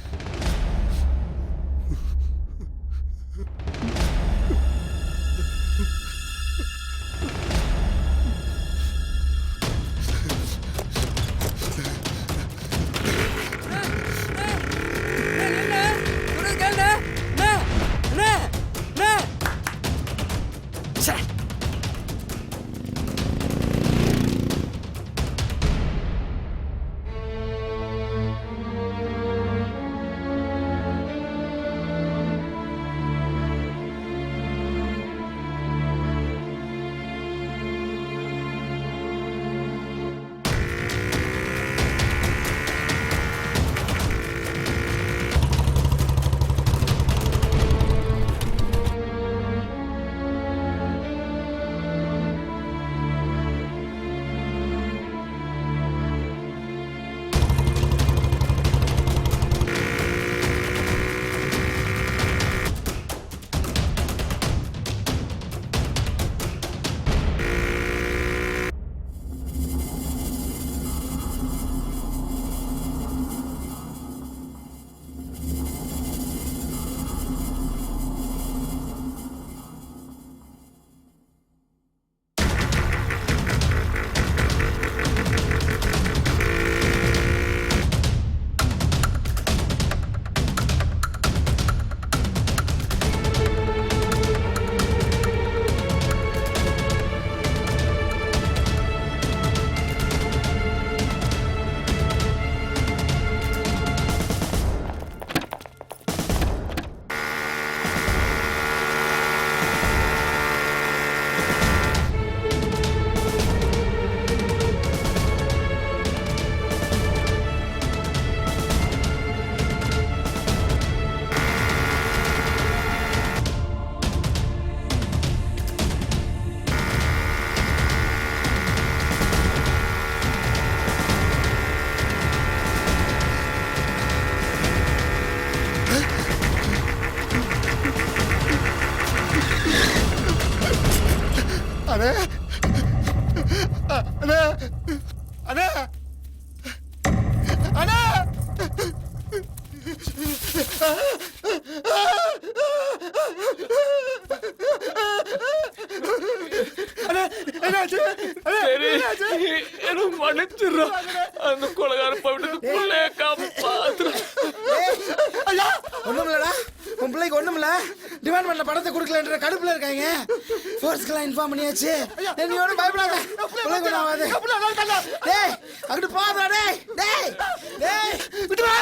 அண்ணே அண்ணே அண்ணே அண்ணே அண்ணே என்னாச்சு அண்ணே என்னாச்சு
எனக்கு மன்னிச்சிடுறோம் அந்த கொலகார பவிடத்துக்குள்ளே காப்பாத்துற
ஐயா
ஒண்ணுமில்லடா உன் பிள்ளைக்கு ஒண்ணுமில்ல டிமாண்ட் படத்தை கொடுக்கலன்ற கடுப்புல இருக்காங்க ஃபோர்ஸ்க்கெல்லாம் இன்ஃபார்ம் பண்ணியாச்சு நீ ஒன்றும் பயப்படாத பிள்ளைக்கு ஒன்றும் ஆகாது டேய் அங்கிட்டு போதா டேய் டேய் டேய் விட்டு வா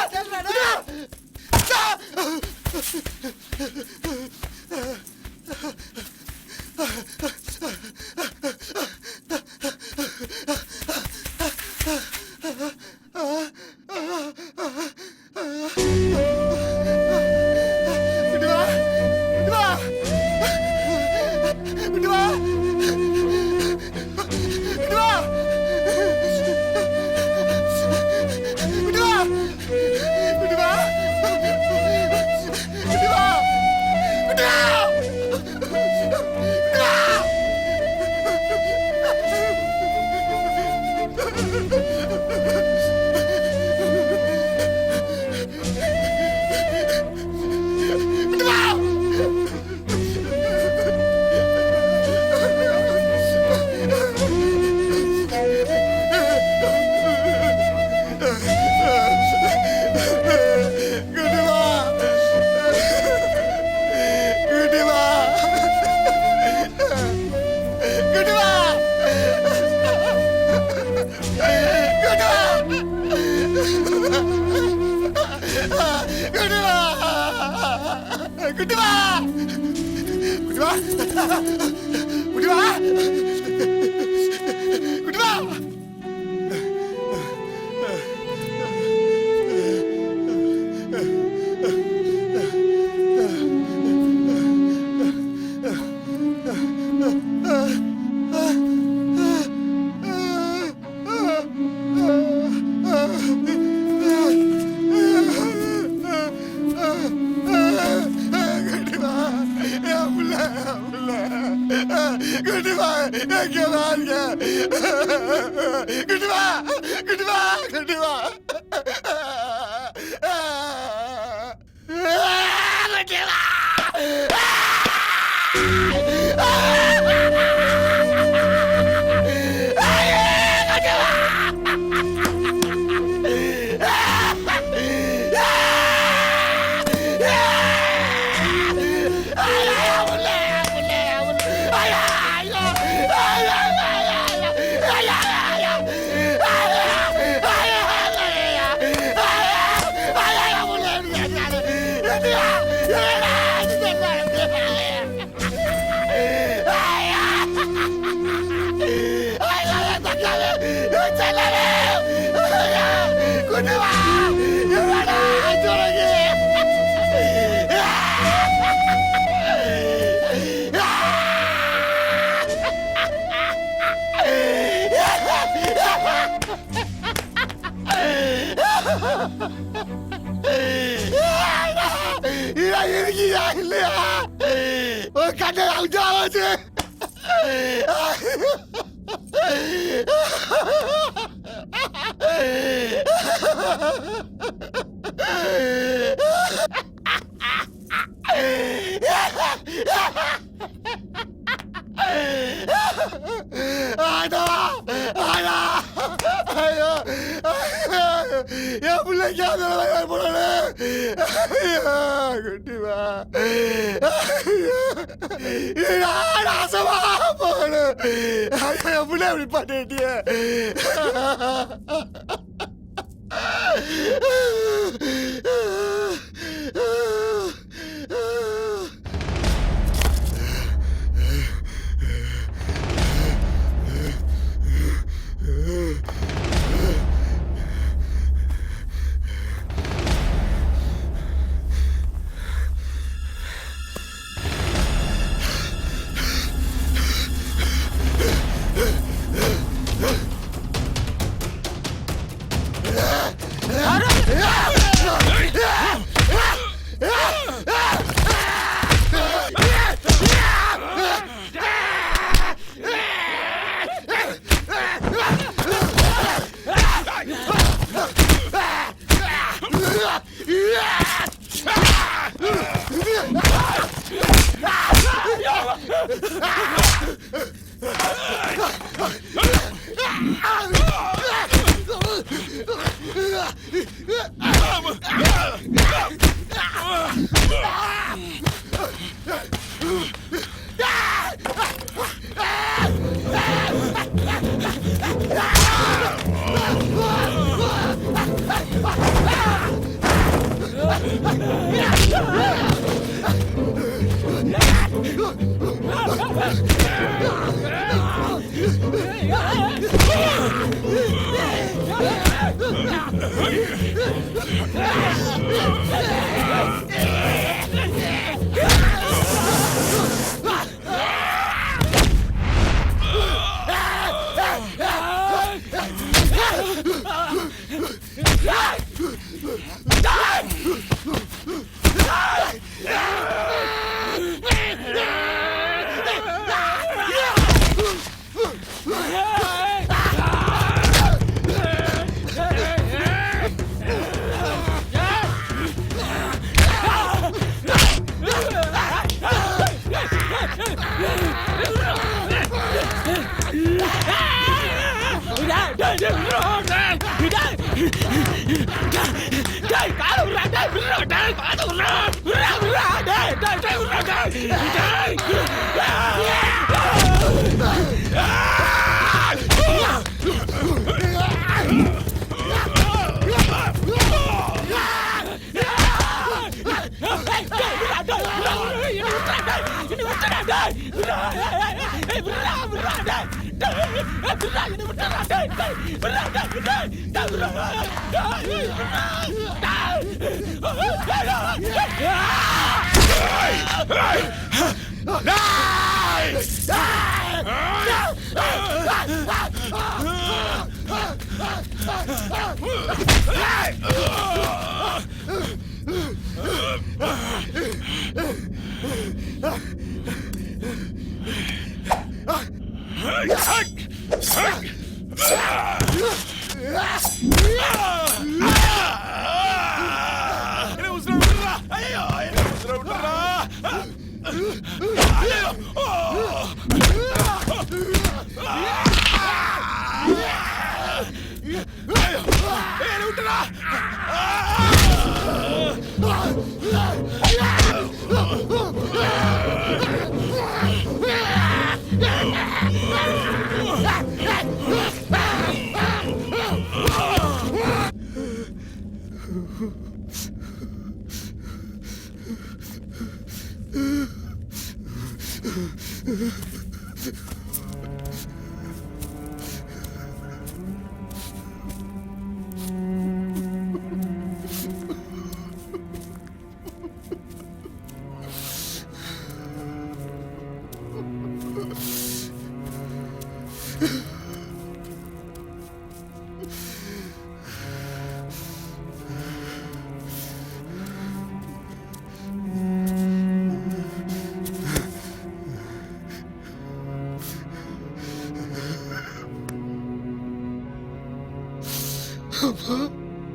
அம்மா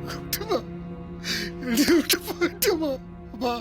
கூப்பிட்டுமா என்னை விட்டு போயிட்டுமா அம்மா